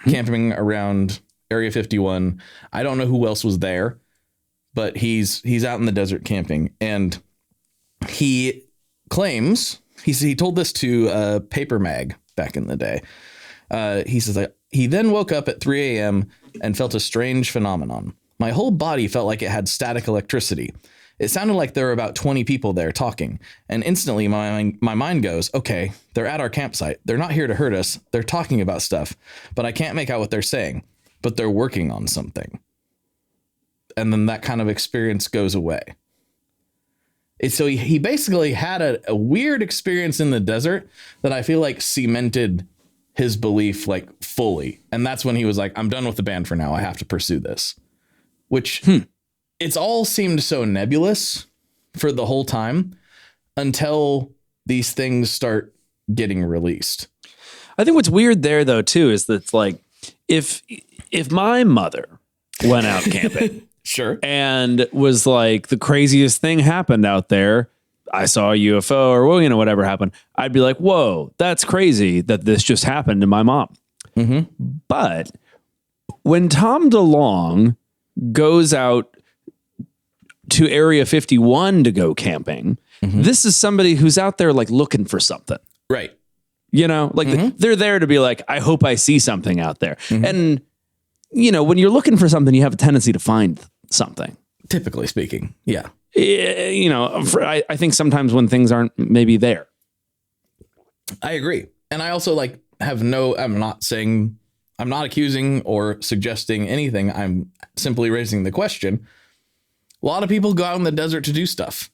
[SPEAKER 1] camping around Area 51. I don't know who else was there, but he's out in the desert camping, and he claims he told this to Paper Mag back in the day. He says that he then woke up at 3 a.m. and felt a strange phenomenon. My whole body felt like it had static electricity. It sounded like there were about 20 people there talking, and instantly my mind goes, okay, they're at our campsite. They're not here to hurt us. They're talking about stuff, but I can't make out what they're saying, but they're working on something. and then that kind of experience goes away. So he basically had a weird experience in the desert that I feel like cemented his belief like fully. And that's when he was like, I'm done with the band for now. I have to pursue this, which it's all seemed so nebulous for the whole time until these things start getting released.
[SPEAKER 2] I think what's weird there though, too, is that it's like, if my mother went out camping
[SPEAKER 1] sure,
[SPEAKER 2] and was like, the craziest thing happened out there, I saw a UFO or, well, you know, whatever happened, I'd be like, whoa, that's crazy that this just happened to my mom. But when Tom DeLonge goes out to Area 51 to go camping, this is somebody who's out there like looking for something.
[SPEAKER 1] Right.
[SPEAKER 2] You know, like they're there to be like, I hope I see something out there. And, you know, when you're looking for something, you have a tendency to find something.
[SPEAKER 1] Typically speaking. Yeah.
[SPEAKER 2] You know, I think sometimes when things aren't maybe there.
[SPEAKER 1] I agree. And I also like I'm not accusing or suggesting anything. I'm simply raising the question. A lot of people go out in the desert to do stuff,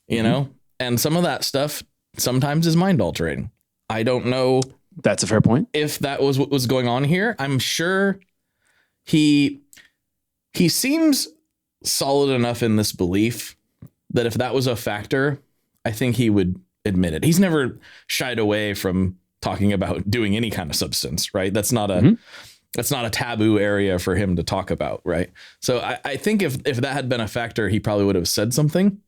[SPEAKER 1] you know, and some of that stuff sometimes is mind altering. I don't know.
[SPEAKER 2] That's a fair point.
[SPEAKER 1] If that was what was going on here. I'm sure he seems solid enough in this belief that if that was a factor, I think he would admit it. He's never shied away from talking about doing any kind of substance, right? That's not a taboo area for him to talk about, right? So I think if that had been a factor, he probably would have said something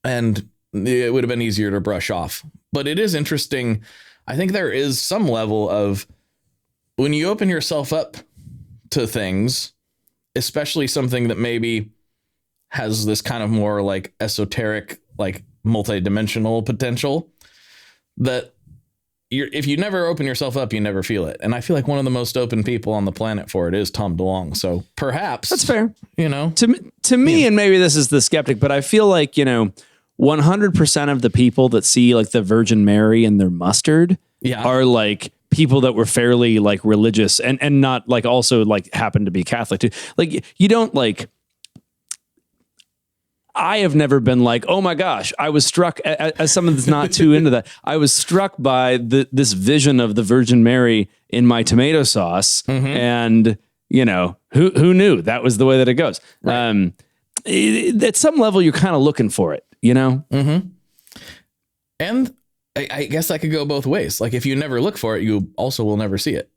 [SPEAKER 1] and it would have been easier to brush off. But it is interesting. I think there is some level of when you open yourself up to things, especially something that maybe has this kind of more like esoteric, like multidimensional potential, that if you never open yourself up, you never feel it. And I feel like one of the most open people on the planet for it is Tom DeLonge. So perhaps
[SPEAKER 2] that's fair.
[SPEAKER 1] You know,
[SPEAKER 2] to me, and maybe this is the skeptic, but I feel like, you know, 100% of the people that see like the Virgin Mary and their mustard are like people that were fairly like religious and not like also like happen to be Catholic too. Like you don't like, I have never been like, oh my gosh, I was struck as someone that's not too into that. I was struck by this vision of the Virgin Mary in my tomato sauce. And you know, who knew that was the way that it goes. Right. At some level, you're kind of looking for it, you know?
[SPEAKER 1] And I guess that could go both ways. Like if you never look for it, you also will never see it.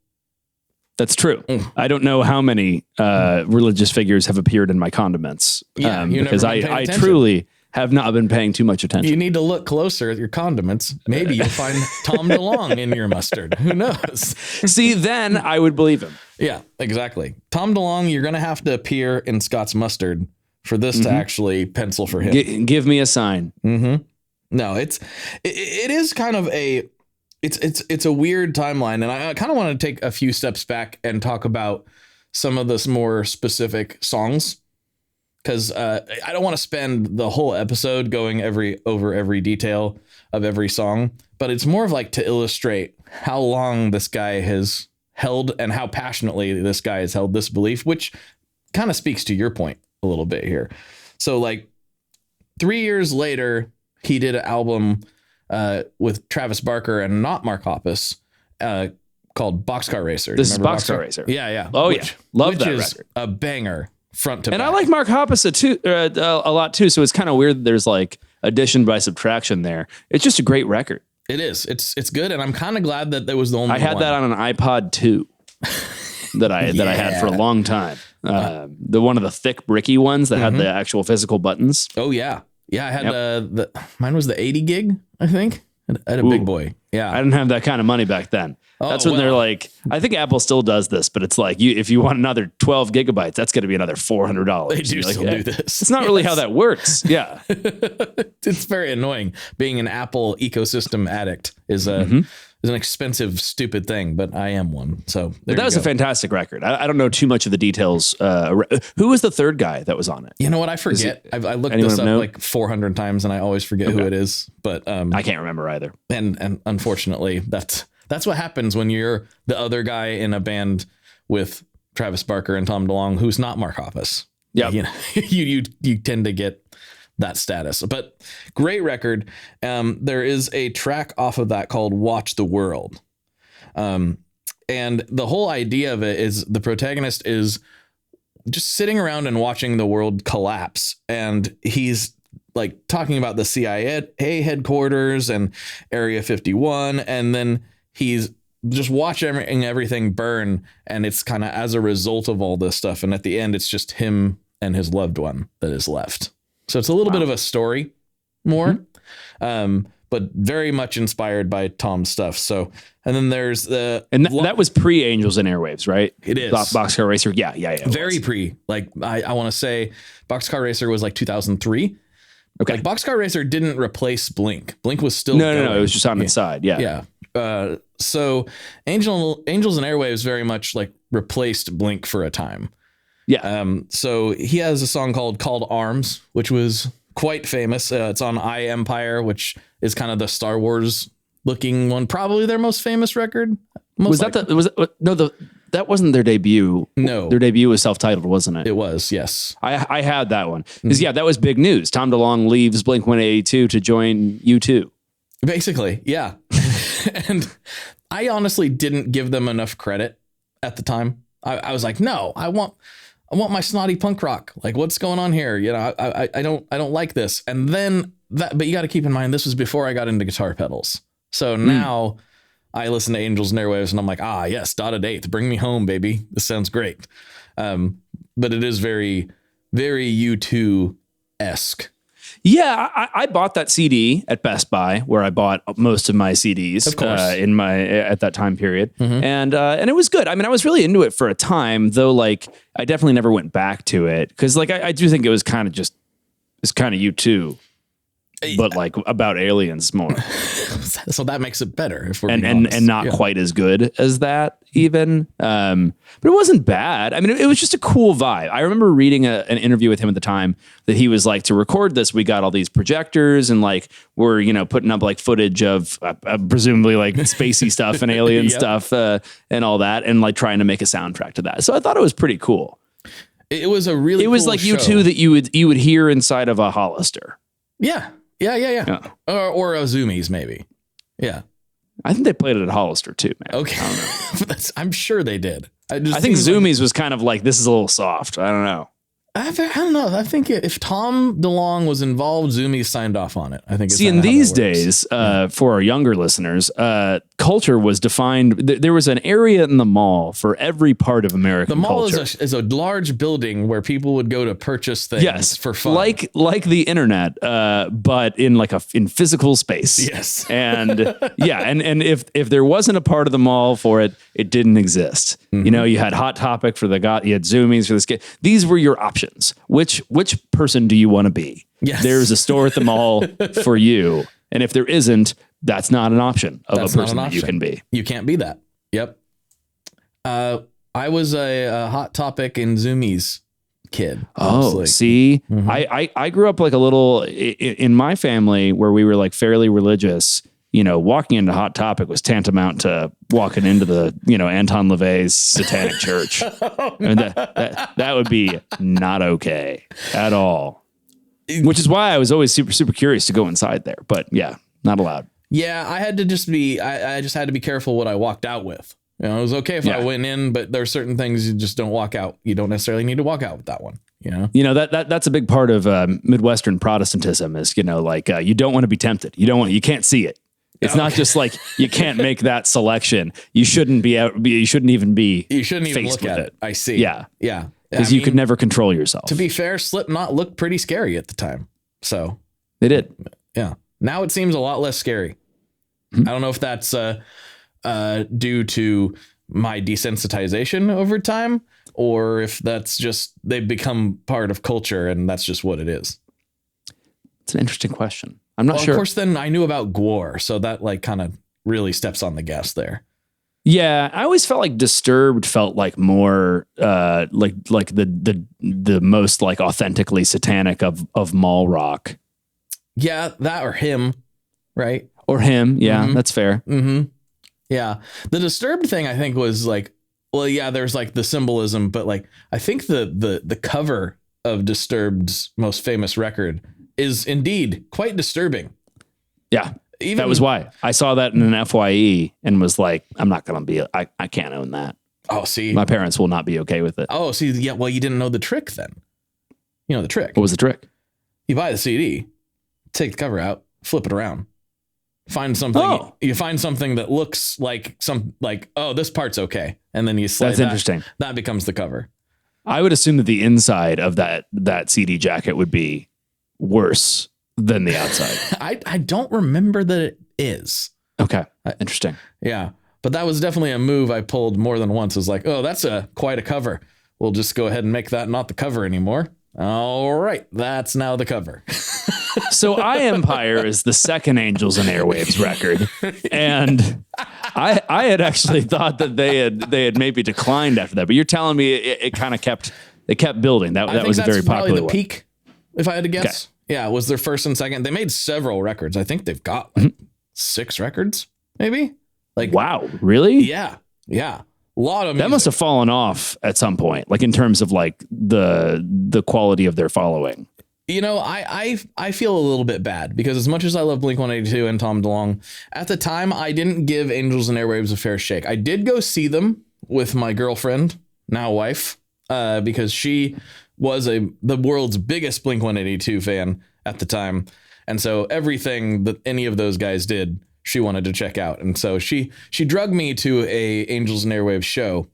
[SPEAKER 2] That's true. I don't know how many religious figures have appeared in my condiments because I truly have not been paying too much attention.
[SPEAKER 1] You need to look closer at your condiments. Maybe you'll find Tom DeLonge in your mustard. Who knows?
[SPEAKER 2] See, then I would believe him.
[SPEAKER 1] Yeah, exactly. Tom DeLonge, you're going to have to appear in Scott's mustard for this to actually pencil for him.
[SPEAKER 2] Give me a sign.
[SPEAKER 1] No, it is kind of it's a weird timeline. And I kind of want to take a few steps back and talk about some of the more specific songs. Because I don't want to spend the whole episode going over every detail of every song, but it's more of like to illustrate how long this guy has held and how passionately this guy has held this belief, which kind of speaks to your point a little bit here. So like 3 years later, he did an album with Travis Barker and not Mark Hoppus called Boxcar Racer.
[SPEAKER 2] This is Boxcar Racer.
[SPEAKER 1] Yeah.
[SPEAKER 2] Oh, yeah. Love that record.
[SPEAKER 1] A banger. Front to back.
[SPEAKER 2] And I like Mark Hoppus a lot too. So it's kind of weird that there's like addition by subtraction there. It's just a great record.
[SPEAKER 1] It is. It's good. And I'm kind of glad that was the only one.
[SPEAKER 2] I had that on an iPod 2 that I had for a long time. The one of the thick bricky ones that had the actual physical buttons.
[SPEAKER 1] Oh yeah. Yeah. I had mine was the 80 gig, I think. I had a big boy. Yeah.
[SPEAKER 2] I didn't have that kind of money back then. That's when they're like, I think Apple still does this, but it's like if you want another 12 gigabytes, that's going to be another $400.
[SPEAKER 1] They do still do this.
[SPEAKER 2] It's not really how that works. Yeah.
[SPEAKER 1] It's very annoying. Being an Apple ecosystem addict is an expensive, stupid thing, but I am one. So
[SPEAKER 2] that was a fantastic record. I don't know too much of the details. Who was the third guy that was on it?
[SPEAKER 1] You know what? I forget. I looked this up like 400 times and I always forget who it is, but
[SPEAKER 2] I can't remember either.
[SPEAKER 1] And unfortunately that's what happens when you're the other guy in a band with Travis Barker and Tom DeLonge, who's not Mark Hoppus.
[SPEAKER 2] Yeah.
[SPEAKER 1] You tend to get that status. But great record. There is a track off of that called Watch the World. And the whole idea of it is the protagonist is just sitting around and watching the world collapse. And he's like talking about the CIA headquarters and Area 51. And then he's just watching everything burn. And it's kind of as a result of all this stuff. And at the end, it's just him and his loved one that is left. So it's a little bit of a story more, but very much inspired by Tom's stuff. So, and then there's
[SPEAKER 2] that was pre Angels and Airwaves, right?
[SPEAKER 1] It is.
[SPEAKER 2] Boxcar Racer. Yeah.
[SPEAKER 1] Very pre. Like I want to say Boxcar Racer was like 2003.
[SPEAKER 2] Okay.
[SPEAKER 1] Like Boxcar Racer didn't replace Blink. Blink was still
[SPEAKER 2] no. It was just on its side. Yeah.
[SPEAKER 1] So Angels and Airwaves very much like replaced Blink for a time.
[SPEAKER 2] Yeah.
[SPEAKER 1] So he has a song called Arms, which was quite famous. It's on I Empire, which is kind of the Star Wars looking one, probably their most famous record.
[SPEAKER 2] That wasn't their debut.
[SPEAKER 1] No,
[SPEAKER 2] their debut was self-titled, wasn't it?
[SPEAKER 1] It was, yes.
[SPEAKER 2] I had that one because that was big news. Tom DeLonge leaves Blink-182 to join U2.
[SPEAKER 1] Basically, yeah. And I honestly didn't give them enough credit at the time. I was like, no, I want my snotty punk rock. Like, what's going on here? You know, I don't like this. And then but you got to keep in mind, this was before I got into guitar pedals. So now I listen to Angels and Airwaves and I'm like, yes, dotted eighth, bring me home, baby. This sounds great. But it is very, very U2-esque.
[SPEAKER 2] Yeah, I bought that CD at Best Buy, where I bought most of my CDs at that time period, and it was good. I mean, I was really into it for a time, though. Like, I definitely never went back to it because, like, I do think it was kind of U2, but like about aliens more.
[SPEAKER 1] So that makes it better if we're
[SPEAKER 2] and not quite as good as that even. But it wasn't bad. I mean, it was just a cool vibe. I remember reading an interview with him at the time that he was like, to record this, we got all these projectors and like we're putting up like footage of presumably like spacey stuff and alien stuff and all that, and like trying to make a soundtrack to that. So I thought it was pretty cool.
[SPEAKER 1] It was a really cool
[SPEAKER 2] like
[SPEAKER 1] show.
[SPEAKER 2] U2 that you would hear inside of a Hollister.
[SPEAKER 1] Yeah. Or a Zoomies maybe. Yeah.
[SPEAKER 2] I think they played it at Hollister too, man.
[SPEAKER 1] Okay. I don't know. I'm sure they did.
[SPEAKER 2] I think Zoomies was kind of like, this is a little soft. I don't know.
[SPEAKER 1] I don't know. I think if Tom DeLonge was involved, Zoomies signed off on it. I think.
[SPEAKER 2] See, in these days, for our younger listeners, culture was defined. There was an area in the mall for every part of American culture.
[SPEAKER 1] The mall is a large building where people would go to purchase things for fun,
[SPEAKER 2] like the internet, but in physical space.
[SPEAKER 1] Yes,
[SPEAKER 2] and and if there wasn't a part of the mall for it, it didn't exist. You had Hot Topic you had Zoomies for this kid. These were your options. Which person do you want to be?
[SPEAKER 1] Yes.
[SPEAKER 2] There's a store at the mall for you. And if there isn't, that's not an option of a person that you can be.
[SPEAKER 1] You can't be that. Yep. I was a Hot Topic and Zoomies kid.
[SPEAKER 2] Honestly. Oh, see, I grew up like a little in my family where we were like fairly religious. Walking into Hot Topic was tantamount to walking into the, Anton LaVey's satanic church. I mean, that would be not okay at all. Which is why I was always super, super curious to go inside there. But yeah, not allowed.
[SPEAKER 1] Yeah, I had to I just had to be careful what I walked out with. It was okay if I went in, but there are certain things you just don't walk out. You don't necessarily need to walk out with that one. That's a big part of Midwestern Protestantism is, you don't want to be tempted. You can't see it. It's not just like you can't make that selection. You shouldn't even look at it. I see.
[SPEAKER 2] Yeah.
[SPEAKER 1] Yeah.
[SPEAKER 2] Because you could never control yourself.
[SPEAKER 1] To be fair, Slipknot looked pretty scary at the time. So
[SPEAKER 2] they did.
[SPEAKER 1] Yeah. Now it seems a lot less scary. I don't know if that's due to my desensitization over time, or if that's just they've become part of culture and that's just what it is.
[SPEAKER 2] It's an interesting question. I'm not sure.
[SPEAKER 1] Of course, then I knew about Gwar, so that like kind of really steps on the gas there.
[SPEAKER 2] Yeah, I always felt like Disturbed felt like more like the most like authentically satanic of mall rock.
[SPEAKER 1] Yeah, that or Him, right?
[SPEAKER 2] Or Him, yeah, that's fair.
[SPEAKER 1] Yeah, the Disturbed thing I think was like, well, yeah, there's like the symbolism, but like I think the cover of Disturbed's most famous record is indeed quite disturbing.
[SPEAKER 2] Yeah. That was why I saw that in an FYE and was like, I'm not going to be, I can't own that.
[SPEAKER 1] Oh, see,
[SPEAKER 2] my parents will not be okay with it.
[SPEAKER 1] Oh, see. Yeah. Well, you didn't know the trick then. You know the trick.
[SPEAKER 2] What was the trick?
[SPEAKER 1] You buy the CD, take the cover out, flip it around, find something.
[SPEAKER 2] Oh.
[SPEAKER 1] You find something that looks like oh, this part's okay. And then you slide
[SPEAKER 2] That's interesting.
[SPEAKER 1] That becomes the cover.
[SPEAKER 2] I would assume that the inside of that CD jacket would be worse than the outside.
[SPEAKER 1] I don't remember that it is.
[SPEAKER 2] Okay. Interesting.
[SPEAKER 1] Yeah. But that was definitely a move I pulled more than once. It was like, oh, that's quite a cover. We'll just go ahead and make that not the cover anymore. All right. That's now the cover.
[SPEAKER 2] So I Empire is the second Angels and Airwaves record. And I had actually thought that they had maybe declined after that. But you're telling me it kind of kept building. That was a very popular
[SPEAKER 1] the
[SPEAKER 2] one.
[SPEAKER 1] peak, if I had to guess. Okay. Yeah, it was their first and second. They made several records. I think they've got like 6 records, maybe. Like,
[SPEAKER 2] wow, really?
[SPEAKER 1] Yeah. A lot of music.
[SPEAKER 2] That must have fallen off at some point, like in terms of like the quality of their following.
[SPEAKER 1] You know, I feel a little bit bad because as much as I love Blink-182 and Tom DeLonge, at the time I didn't give Angels and Airwaves a fair shake. I did go see them with my girlfriend, now wife, because she was the world's biggest Blink-182 fan at the time. And so everything that any of those guys did, she wanted to check out. And so she drugged me to a Angels and Airwaves show.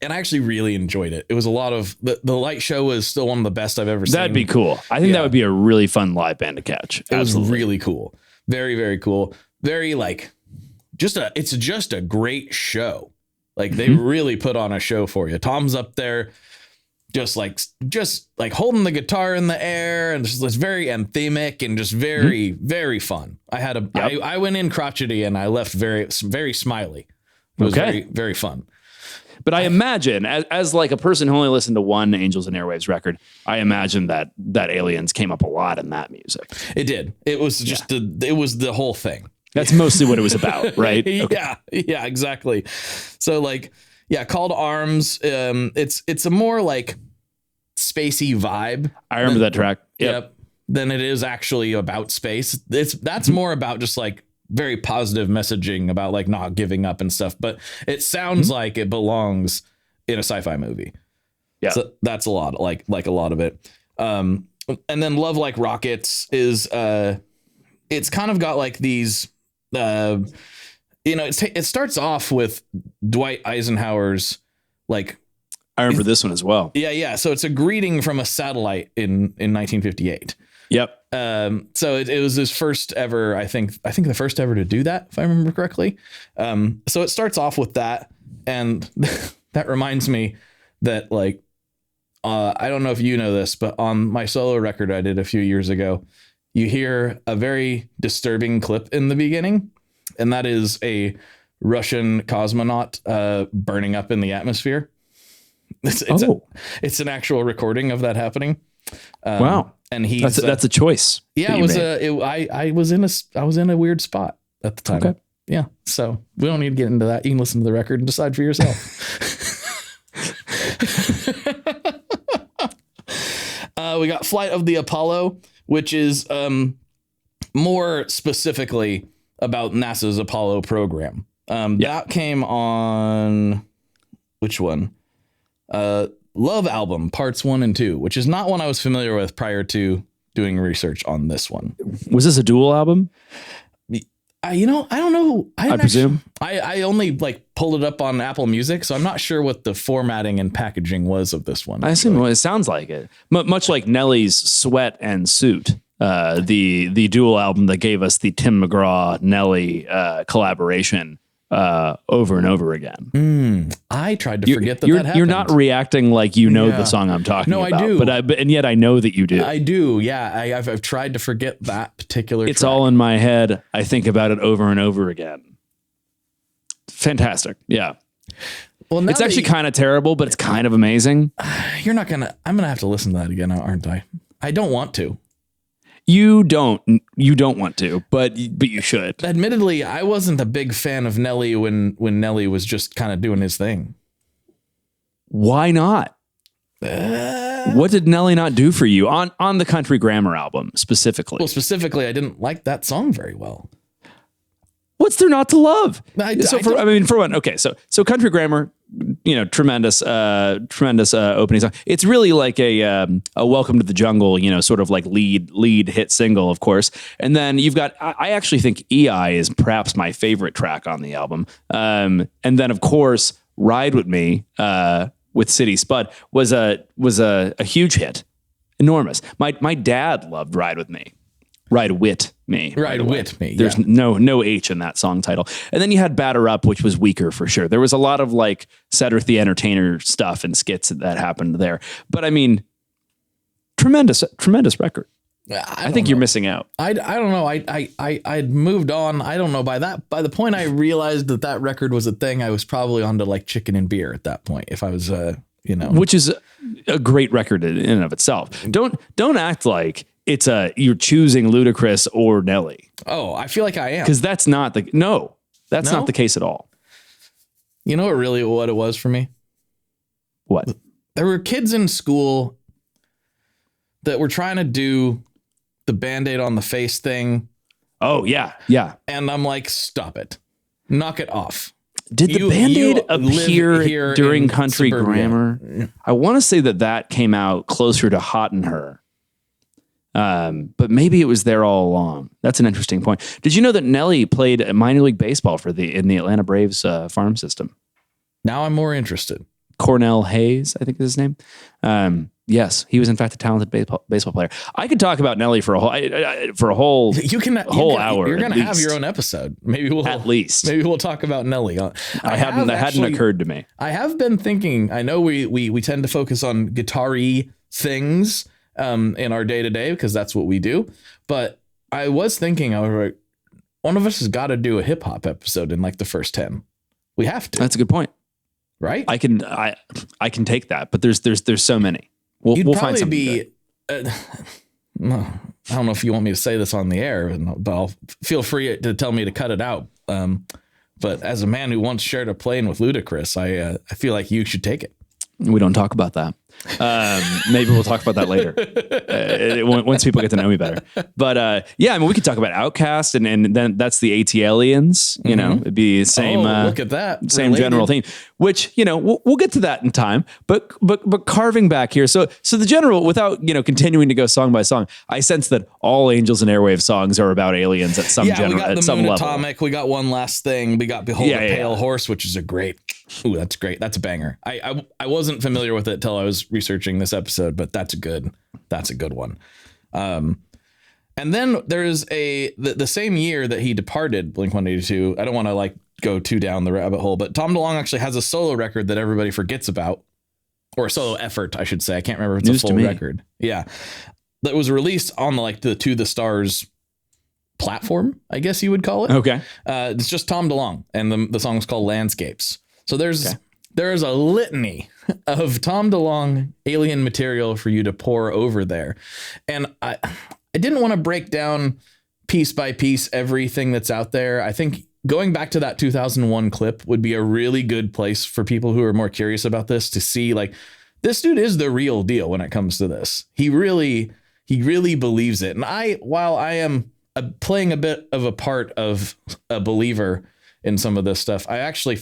[SPEAKER 1] And I actually really enjoyed it. It was a lot of the light show was still one of the best I've ever seen.
[SPEAKER 2] That'd be cool. I think that would be a really fun live band to catch.
[SPEAKER 1] It was really cool. Very, very cool. Very like it's just a great show. Like they really put on a show for you. Tom's up there just like holding the guitar in the air, and it's very anthemic and just very, very fun. I went in crotchety and I left very, very smiley. It was very, very fun.
[SPEAKER 2] But I imagine as like a person who only listened to one Angels and Airwaves record, I imagine that Aliens came up a lot in that music.
[SPEAKER 1] It did. It was just it was the whole thing.
[SPEAKER 2] That's mostly what it was about, right?
[SPEAKER 1] Okay. Yeah, exactly. So like, Call to Arms. It's a more like spacey vibe.
[SPEAKER 2] I remember that track.
[SPEAKER 1] Yep. Than it is actually about space. That's more about just like very positive messaging about like not giving up and stuff. But it sounds like it belongs in a sci-fi movie. Yeah, so that's a lot. Like a lot of it. And then Love Like Rockets is it's kind of got like these. It starts off with Dwight Eisenhower's like.
[SPEAKER 2] I remember this one as well.
[SPEAKER 1] Yeah. So it's a greeting from a satellite in 1958. Yep. So it was his first ever. I think the first ever to do that, if I remember correctly. So it starts off with that, and that reminds me that like I don't know if you know this, but on my solo record I did a few years ago, you hear a very disturbing clip in the beginning, and that is a Russian cosmonaut burning up in the atmosphere. It's an actual recording of that happening.
[SPEAKER 2] Wow.
[SPEAKER 1] And
[SPEAKER 2] that's a choice.
[SPEAKER 1] Yeah, I was in a weird spot at the time. Okay. Yeah. So we don't need to get into that. You can listen to the record and decide for yourself. We got Flight of the Apollo, which is more specifically about NASA's Apollo program. That came on which one? Love Album Parts 1 and 2, which is not one I was familiar with prior to doing research on this one.
[SPEAKER 2] Was this a dual album?
[SPEAKER 1] I don't know.
[SPEAKER 2] I presume.
[SPEAKER 1] I only like pulled it up on Apple Music, so I'm not sure what the formatting and packaging was of this one.
[SPEAKER 2] I assume it sounds like it. Much like Nelly's Sweat and Suit, the dual album that gave us the Tim McGraw Nelly collaboration over and over again.
[SPEAKER 1] I tried to forget that happened.
[SPEAKER 2] You're not reacting like the song I'm talking about. No, I do. But yet I know that you do.
[SPEAKER 1] I do. Yeah. I've tried to forget that particular
[SPEAKER 2] It's
[SPEAKER 1] track.
[SPEAKER 2] all in my head. I think about it over and over again. Fantastic. Yeah. Well, it's actually kind of terrible, but it's kind of amazing.
[SPEAKER 1] I'm going to have to listen to that again, aren't I? I don't want to.
[SPEAKER 2] You don't want to, but you should.
[SPEAKER 1] Admittedly, I wasn't a big fan of Nelly when Nelly was just kind of doing his thing.
[SPEAKER 2] Why not? What did Nelly not do for you on the Country Grammar album specifically?
[SPEAKER 1] Well, specifically, I didn't like that song very well.
[SPEAKER 2] What's there not to love? For one, okay, so Country Grammar, tremendous opening song. It's really like a Welcome to the Jungle, sort of like lead hit single, of course. And then you've got, I actually think EI is perhaps my favorite track on the album. And then of course, Ride With Me with City Spud was a huge hit, enormous. My dad loved Ride With Me. Ride With Me.
[SPEAKER 1] Ride With Me.
[SPEAKER 2] There's no H in that song title. And then you had Batter Up, which was weaker for sure. There was a lot of like Cedric the Entertainer stuff and skits that happened there. But I mean, tremendous record. I think you're missing out.
[SPEAKER 1] I don't know. I'd moved on. I don't know. By the point I realized that record was a thing, I was probably onto like Chicken and Beer at that point. If I was,
[SPEAKER 2] which is a great record in and of itself. Don't act like it's you're choosing Ludacris or Nelly.
[SPEAKER 1] Oh, I feel like I am.
[SPEAKER 2] Because that's not the not the case at all.
[SPEAKER 1] You know what it was for me?
[SPEAKER 2] What?
[SPEAKER 1] There were kids in school that were trying to do the Band-Aid on the face thing.
[SPEAKER 2] Oh, yeah. Yeah.
[SPEAKER 1] And I'm like, stop it. Knock it off.
[SPEAKER 2] Did the Band-Aid appear during Country Grammar? I want to say that came out closer to Hot in Her. But maybe it was there all along. That's an interesting point. Did you know that Nelly played minor league baseball in the Atlanta Braves farm system?
[SPEAKER 1] Now I'm more interested.
[SPEAKER 2] Cornell Hayes, I think is his name. Yes, he was in fact a talented baseball player. I could talk about Nelly for a whole hour.
[SPEAKER 1] You're going to have your own episode. Maybe we'll talk about Nelly. That
[SPEAKER 2] hadn't occurred to me.
[SPEAKER 1] I have been thinking. I know we tend to focus on guitar-y things in our day to day because that's what we do. But I was thinking, one of us has got to do a hip hop episode in like the first 10. We have to.
[SPEAKER 2] That's a good point.
[SPEAKER 1] Right?
[SPEAKER 2] I can take that, but there's so many. We'll find something.
[SPEAKER 1] No, I don't know if you want me to say this on the air, but I'll feel free to tell me to cut it out. But as a man who once shared a plane with Ludacris, I feel like you should take it.
[SPEAKER 2] We don't talk about that. Maybe we'll talk about that later once people get to know me better. But yeah, I mean, we could talk about Outkast, and then that's the AT-Aliens. It'd be the same.
[SPEAKER 1] Look at that,
[SPEAKER 2] same general theme. Which we'll get to that in time. But carving back here, so the general, without continuing to go song by song, I sense that all Angels and Airwaves songs are about aliens at some level.
[SPEAKER 1] Atomic. We got One Last Thing. We got Behold a Pale Horse, which is a great. Ooh, that's great. That's a banger. I wasn't familiar with it till I was researching this episode, but that's a good one. And then there's the same year that he departed Blink-182. I don't want to go too down the rabbit hole, but Tom DeLonge actually has a solo record that everybody forgets about, or a solo effort, I should say. I can't remember if it's a full record. Yeah, that was released on the To the Stars platform, I guess you would call it.
[SPEAKER 2] Okay,
[SPEAKER 1] it's just Tom DeLonge, and the song's called Landscapes. So there's a litany of Tom DeLonge alien material for you to pour over there. And I didn't want to break down piece by piece everything that's out there. I think going back to that 2001 clip would be a really good place for people who are more curious about this to see, this dude is the real deal when it comes to this. He really believes it. And while I am playing a bit of a part of a believer in some of this stuff, I actually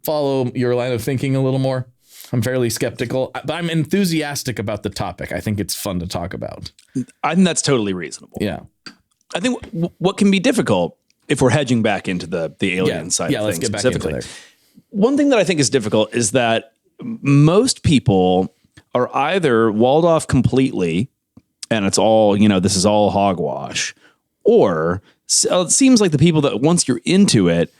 [SPEAKER 1] follow your line of thinking a little more. I'm fairly skeptical, but I'm enthusiastic about the topic. I think it's fun to talk about.
[SPEAKER 2] I think that's totally reasonable.
[SPEAKER 1] Yeah.
[SPEAKER 2] I think what can be difficult if we're hedging back into the alien side of things,
[SPEAKER 1] let's get back into there.
[SPEAKER 2] One thing that I think is difficult is that most people are either walled off completely and it's all, this is all hogwash, or it seems like the people that once you're into it,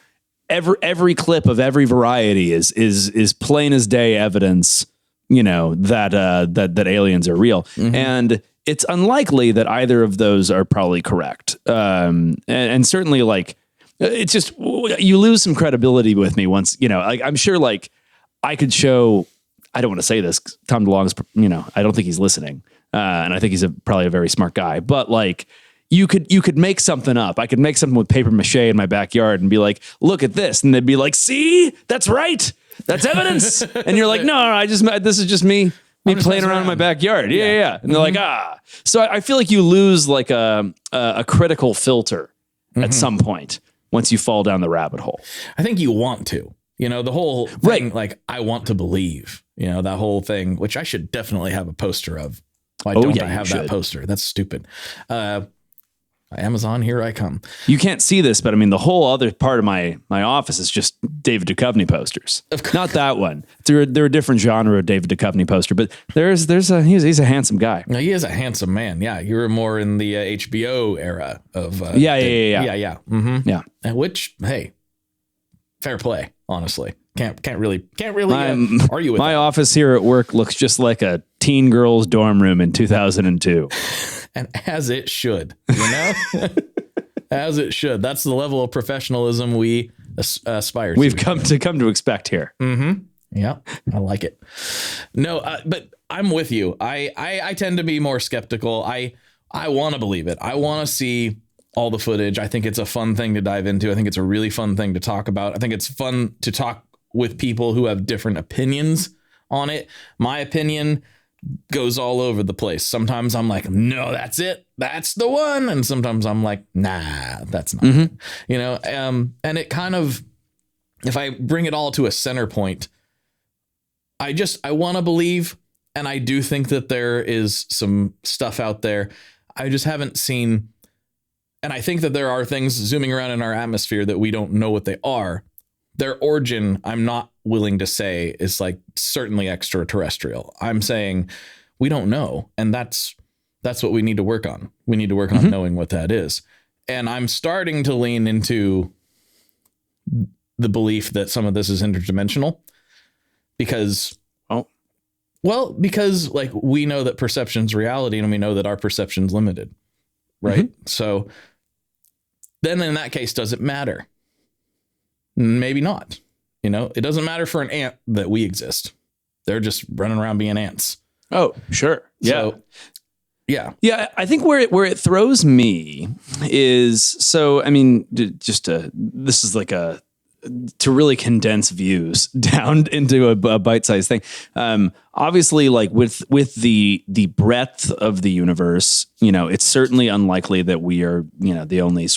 [SPEAKER 2] every clip of every variety is plain as day evidence, that aliens are real. Mm-hmm. And it's unlikely that either of those are probably correct. And certainly it's just, you lose some credibility with me once, I'm sure I could show, I don't want to say this, Tom DeLonge's, I don't think he's listening. And I think he's probably a very smart guy, but you could make something up. I could make something with paper mache in my backyard and be like, look at this. And they'd be like, see, that's right. That's evidence. And you're like, no, this is just me Me playing around in my backyard. Yeah. And they're like, So I feel like you lose like a critical filter at some point once you fall down the rabbit hole.
[SPEAKER 1] I think you want to, the whole thing, like, I want to believe, that whole thing, which I should definitely have a poster of. Why don't I have that poster? That's stupid. Amazon, here I come.
[SPEAKER 2] You can't see this, but I mean, the whole other part of my office is just David Duchovny posters. Not that one. They're a different genre of David Duchovny poster, but he's a handsome guy.
[SPEAKER 1] No, he is a handsome man. Yeah, you were more in the HBO era of.
[SPEAKER 2] Yeah.
[SPEAKER 1] Mm-hmm. Yeah. Which, hey, fair play. Honestly, can't really argue with.
[SPEAKER 2] My office here at work looks just like a teen girl's dorm room in 2002.
[SPEAKER 1] And as it should, as it should. That's the level of professionalism we aspire to.
[SPEAKER 2] We've come to expect here.
[SPEAKER 1] Mm-hmm. Yeah, I like it. No, but I'm with you. I tend to be more skeptical. I want to believe it. I want to see all the footage. I think it's a fun thing to dive into. I think it's a really fun thing to talk about. I think it's fun to talk with people who have different opinions on it. My opinion goes all over the place. Sometimes I'm like, no, that's it. That's the one. And sometimes I'm like, nah, that's not it. And it kind of, if I bring it all to a center point, I want to believe. And I do think that there is some stuff out there I just haven't seen. And I think that there are things zooming around in our atmosphere that we don't know what they are. Their origin, I'm not willing to say, is like certainly extraterrestrial. I'm saying we don't know. And that's what we need to work on. We need to work on knowing what that is. And I'm starting to lean into the belief that some of this is interdimensional because, because like we know that perception's reality and we know that our perception's limited. Right. So then in that case, does it matter? Maybe not. It doesn't matter for an ant that we exist. They're just running around being ants.
[SPEAKER 2] Oh, sure. Yeah.
[SPEAKER 1] So, yeah.
[SPEAKER 2] Yeah. I think where it throws me is, this is like to really condense views down into a bite-sized thing. Obviously, like with the breadth of the universe, it's certainly unlikely that we are, the only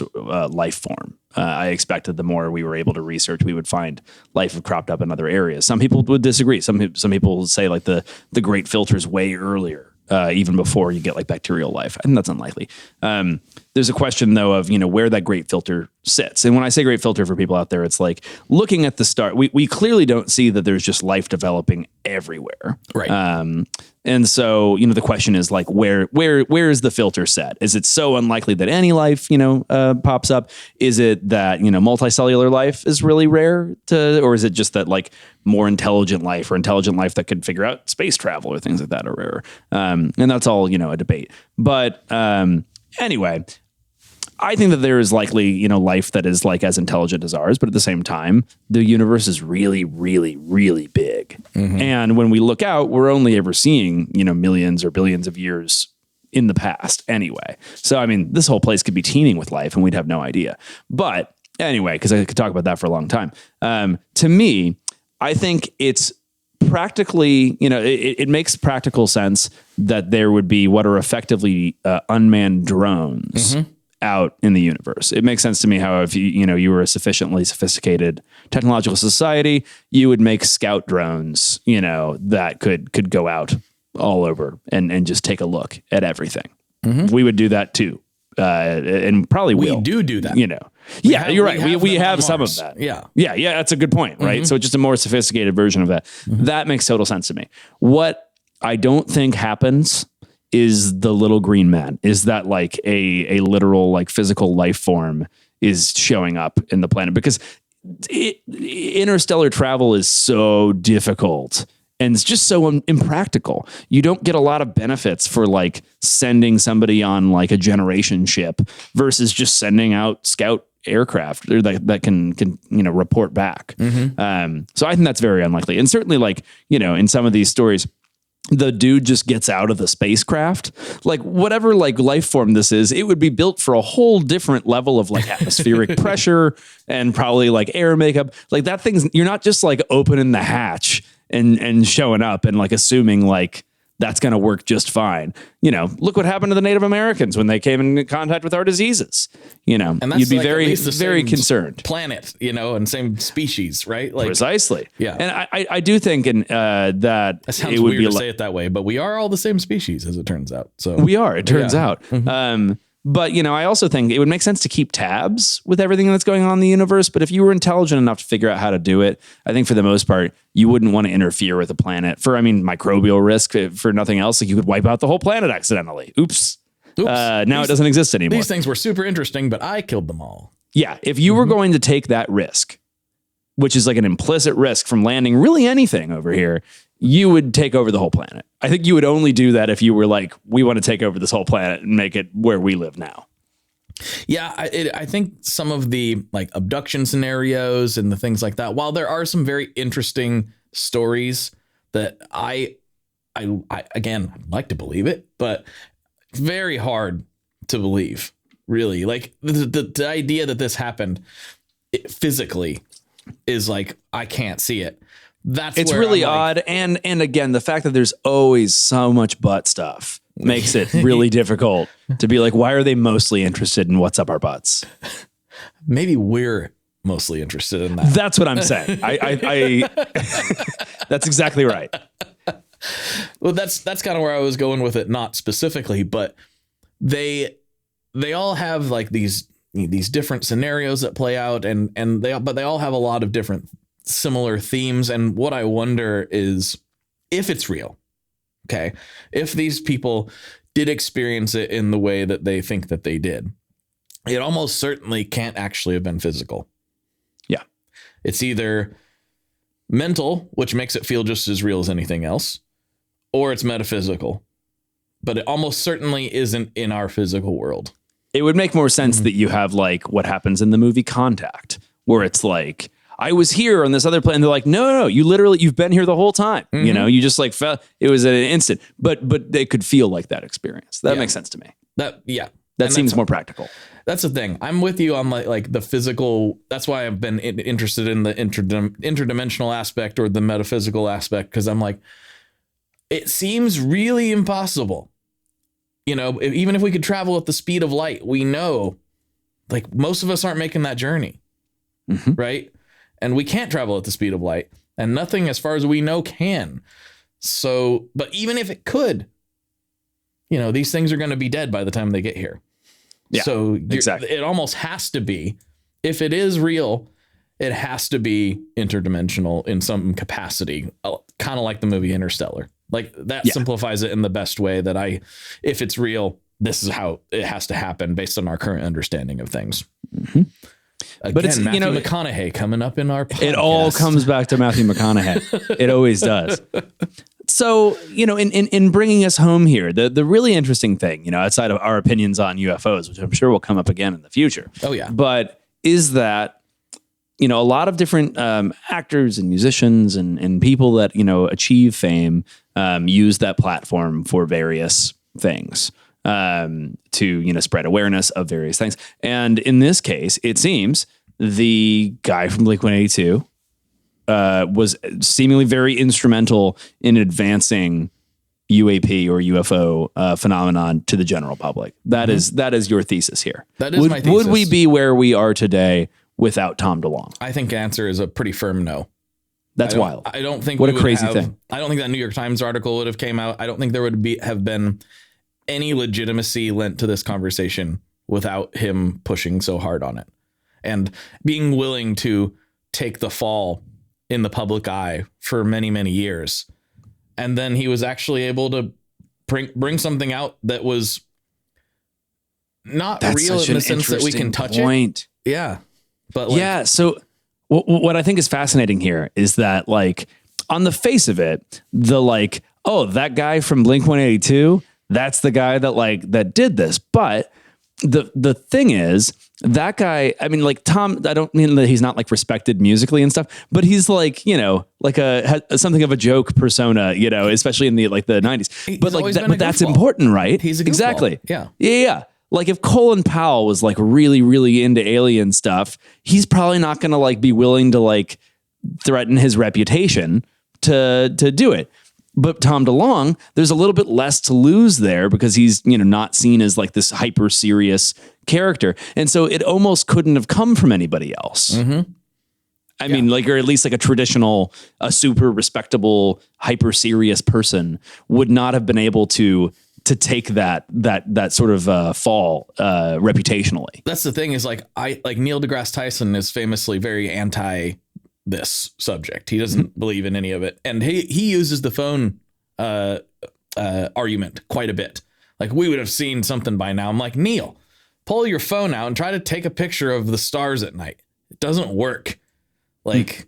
[SPEAKER 2] life form. I expected the more we were able to research, we would find life have cropped up in other areas. Some people would disagree. Some people would say like the great filter's way earlier. Even before you get like bacterial life. I think that's unlikely. There's a question though of, where that great filter sits. And when I say great filter for people out there, it's like looking at the start, we clearly don't see that there's just life developing everywhere.
[SPEAKER 1] Right.
[SPEAKER 2] And so, the question is like, where is the filter set? Is it so unlikely that any life, pops up? Is it that, multicellular life is really rare or is it just that like more intelligent life or intelligent life that could figure out space travel or things like that are rarer? And that's all, a debate. But anyway, I think that there is likely, life that is like as intelligent as ours, but at the same time, the universe is really, really, really big. And when we look out, we're only ever seeing, millions or billions of years in the past anyway. So, this whole place could be teeming with life and we'd have no idea. But anyway, because I could talk about that for a long time. To me, I think it's practically, it makes practical sense that there would be what are effectively unmanned drones out in the universe. It makes sense to me how if you were a sufficiently sophisticated technological society, you would make scout drones, that could go out all over and just take a look at everything. We would do that too. And probably
[SPEAKER 1] we do that.
[SPEAKER 2] You're right. We have some of that.
[SPEAKER 1] Yeah.
[SPEAKER 2] That's a good point, right? So just a more sophisticated version of that. That makes total sense to me. What I don't think happens is the little green man. Is that like a literal like physical life form is showing up in the planet? Because interstellar travel is so difficult and it's just so impractical. You don't get a lot of benefits for like sending somebody on like a generation ship versus just sending out scout aircraft that can report back. So I think that's very unlikely. And certainly like, in some of these stories, the dude just gets out of the spacecraft, like whatever like life form this is, it would be built for a whole different level of like atmospheric pressure and probably like air makeup. Like that thing's, you're not just like opening the hatch and showing up and like assuming like that's going to work just fine. You know, look what happened to the Native Americans when they came in contact with our diseases. You know,
[SPEAKER 1] and that's
[SPEAKER 2] you'd be
[SPEAKER 1] like
[SPEAKER 2] very,
[SPEAKER 1] at least the
[SPEAKER 2] very
[SPEAKER 1] same
[SPEAKER 2] concerned.
[SPEAKER 1] Planet, you know, and same species, right? Like
[SPEAKER 2] Precisely.
[SPEAKER 1] Yeah.
[SPEAKER 2] And I do think that
[SPEAKER 1] sounds
[SPEAKER 2] it would
[SPEAKER 1] weird
[SPEAKER 2] be
[SPEAKER 1] to say it that way, but we are all the same species, as it turns out. So
[SPEAKER 2] we are. It turns out.
[SPEAKER 1] Mm-hmm.
[SPEAKER 2] But, you know, I also think it would make sense to keep tabs with everything that's going on in the universe. But if you were intelligent enough to figure out how to do it, I think for the most part, you wouldn't want to interfere with the planet for, microbial risk, for nothing else. Like you could wipe out the whole planet accidentally. Oops. Now it doesn't exist anymore.
[SPEAKER 1] These things were super interesting, but I killed them all.
[SPEAKER 2] Yeah. If you were going to take that risk, which is like an implicit risk from landing really anything over here, you would take over the whole planet. I think you would only do that if you were like, we want to take over this whole planet and make it where we live now.
[SPEAKER 1] Yeah, I think some of the like abduction scenarios and the things like that, while there are some very interesting stories that I again, I'd like to believe it, but very hard to believe, really. Like the idea that this happened physically is like, I can't see it. It's
[SPEAKER 2] really odd. And again, the fact that there's always so much butt stuff makes it really difficult to be like, why are they mostly interested in what's up our butts?
[SPEAKER 1] Maybe we're mostly interested in that.
[SPEAKER 2] That's what I'm saying. I that's exactly right.
[SPEAKER 1] Well, that's kind of where I was going with it. Not specifically, but they all have like these different scenarios that play out but they all have a lot of different similar themes. And what I wonder is if it's real. Okay. If these people did experience it in the way that they think that they did, it almost certainly can't actually have been physical.
[SPEAKER 2] Yeah.
[SPEAKER 1] It's either mental, which makes it feel just as real as anything else, or it's metaphysical, but it almost certainly isn't in our physical world.
[SPEAKER 2] It would make more sense that you have like what happens in the movie Contact, where it's like, I was here on this other planet. And they're like, no, you've been here the whole time. Mm-hmm. You know, you just like fell. It was an instant, but they could feel like that experience. That makes sense to me. That seems more practical.
[SPEAKER 1] That's the thing. I'm with you on like the physical. That's why I've been interested in the interdimensional aspect or the metaphysical aspect. Cause I'm like, it seems really impossible. You know, even if we could travel at the speed of light, we know like most of us aren't making that journey. Mm-hmm. Right. And we can't travel at the speed of light, and nothing as far as we know can. So, but even if it could, you know, these things are going to be dead by the time they get here. Yeah, so exactly. It almost has to be, if it is real, it has to be interdimensional in some capacity, kind of like the movie Interstellar. Like that simplifies it in the best way that if it's real, this is how it has to happen based on our current understanding of things. Mm-hmm. Again, but it's Matthew McConaughey coming up in our podcast.
[SPEAKER 2] It all comes back to Matthew McConaughey. It always does. So, you know, in bringing us home here, the really interesting thing, you know, outside of our opinions on UFOs, which I'm sure will come up again in the future.
[SPEAKER 1] Oh, yeah.
[SPEAKER 2] But is that, you know, a lot of different actors and musicians and people that, you know, achieve fame use that platform for various things. To, you know, spread awareness of various things. And in this case, it seems the guy from Blink-182 was seemingly very instrumental in advancing UAP or UFO phenomenon to the general public. That is your thesis here.
[SPEAKER 1] That is my thesis.
[SPEAKER 2] Would we be where we are today without Tom DeLonge?
[SPEAKER 1] I think the answer is a pretty firm no.
[SPEAKER 2] That's wild.
[SPEAKER 1] I don't think
[SPEAKER 2] what a crazy thing.
[SPEAKER 1] I don't think that New York Times article would have came out. I don't think there would have been any legitimacy lent to this conversation without him pushing so hard on it and being willing to take the fall in the public eye for many, many years. And then he was actually able to bring something out that was not real in the sense that we can touch it. Yeah. But
[SPEAKER 2] yeah. So what I think is fascinating here is that, like, on the face of it, the like, oh, that guy from Blink-182, that's the guy that did this. But the thing is, that guy, I mean, like Tom, I don't mean that he's not like respected musically and stuff, but he's like, you know, like something of a joke persona, you know, especially in the 90s. But like, but that's important, right?
[SPEAKER 1] He's a goofball.
[SPEAKER 2] Exactly.
[SPEAKER 1] Yeah.
[SPEAKER 2] Yeah. Like if Colin Powell was like really, really into alien stuff, he's probably not going to like be willing to like threaten his reputation to do it. But Tom DeLonge, there's a little bit less to lose there because he's, not seen as like this hyper serious character. And so it almost couldn't have come from anybody else.
[SPEAKER 1] Mm-hmm.
[SPEAKER 2] I mean, like, or at least like a super respectable, hyper serious person would not have been able to take that sort of fall reputationally.
[SPEAKER 1] That's the thing is like Neil deGrasse Tyson is famously very anti this subject. He doesn't believe in any of it. And he uses the phone argument quite a bit. Like, we would have seen something by now. I'm like, Neil, pull your phone out and try to take a picture of the stars at night. It doesn't work. Like,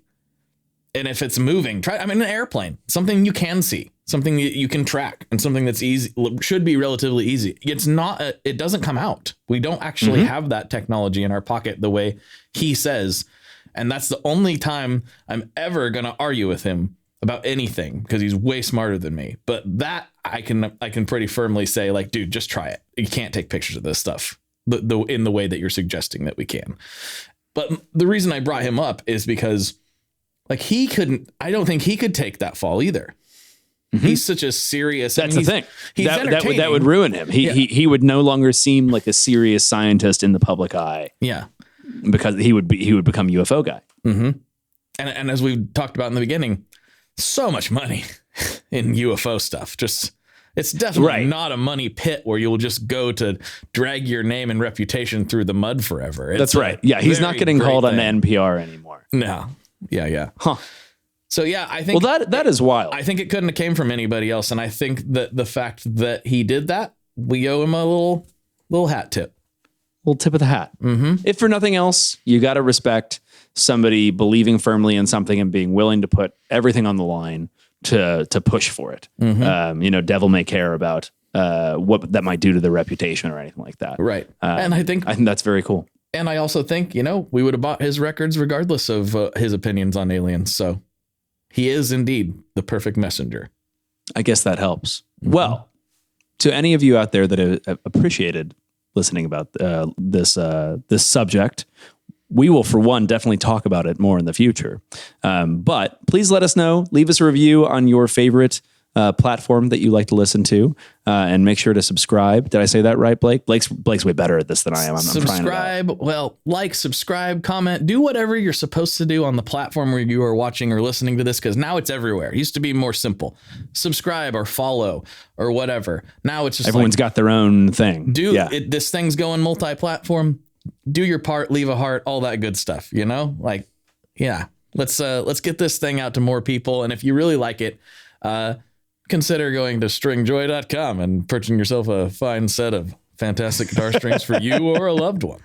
[SPEAKER 1] and if it's moving, an airplane, something you can see, something you can track, and something that's easy, should be relatively easy. It's not, it doesn't come out. We don't actually have that technology in our pocket the way he says. And that's the only time I'm ever going to argue with him about anything, because he's way smarter than me. But that I can pretty firmly say, like, dude, just try it. You can't take pictures of this stuff in the way that you're suggesting that we can. But the reason I brought him up is because, like, I don't think he could take that fall either. Mm-hmm. He's such a serious.
[SPEAKER 2] That's the thing.
[SPEAKER 1] He's
[SPEAKER 2] that would ruin him. He would no longer seem like a serious scientist in the public eye.
[SPEAKER 1] Yeah.
[SPEAKER 2] Because he would become UFO guy.
[SPEAKER 1] Mm-hmm. And as we talked about in the beginning, so much money in UFO stuff. It's definitely not a money pit where you'll just go to drag your name and reputation through the mud forever.
[SPEAKER 2] That's right. Yeah, he's not getting called on NPR anymore.
[SPEAKER 1] No. Yeah. Huh. So yeah, I think
[SPEAKER 2] that is wild.
[SPEAKER 1] I think it couldn't have came from anybody else, and I think that the fact that he did that, we owe him a little hat tip.
[SPEAKER 2] Little tip of the hat.
[SPEAKER 1] Mm-hmm.
[SPEAKER 2] If for nothing else, you got to respect somebody believing firmly in something and being willing to put everything on the line to push for it. Mm-hmm. Devil may care about what that might do to their reputation or anything like that.
[SPEAKER 1] Right. And I think
[SPEAKER 2] that's very cool.
[SPEAKER 1] And I also think, we would have bought his records regardless of his opinions on aliens. So he is indeed the perfect messenger.
[SPEAKER 2] I guess that helps. Mm-hmm. Well, to any of you out there that have appreciated listening about this subject, we will, for one, definitely talk about it more in the future. But please let us know. Leave us a review on your favorite platform that you like to listen to, and make sure to subscribe. Did I say that right, Blake? Blake's way better at this than I am. I'm
[SPEAKER 1] subscribe. Subscribe, comment, do whatever you're supposed to do on the platform where you are watching or listening to this, because now it's everywhere. It used to be more simple. Subscribe or follow or whatever. Now it's just
[SPEAKER 2] everyone's got their own thing.
[SPEAKER 1] This thing's going multi-platform. Do your part, leave a heart, all that good stuff. Let's get this thing out to more people. And if you really like it, consider going to stringjoy.com and purchasing yourself a fine set of fantastic guitar strings for you or a loved one.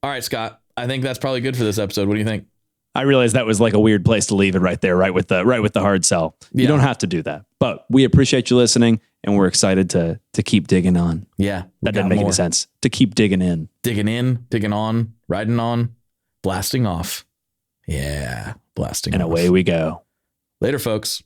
[SPEAKER 1] All right, Scott, I think that's probably good for this episode. What do you think?
[SPEAKER 2] I realized that was like a weird place to leave it right there, right with the hard sell. You don't have to do that, but we appreciate you listening, and we're excited to keep digging on.
[SPEAKER 1] Yeah.
[SPEAKER 2] That doesn't make any sense. To keep digging in.
[SPEAKER 1] Digging on, riding on, blasting off. Yeah. Blasting
[SPEAKER 2] and
[SPEAKER 1] off.
[SPEAKER 2] Away we go.
[SPEAKER 1] Later, folks.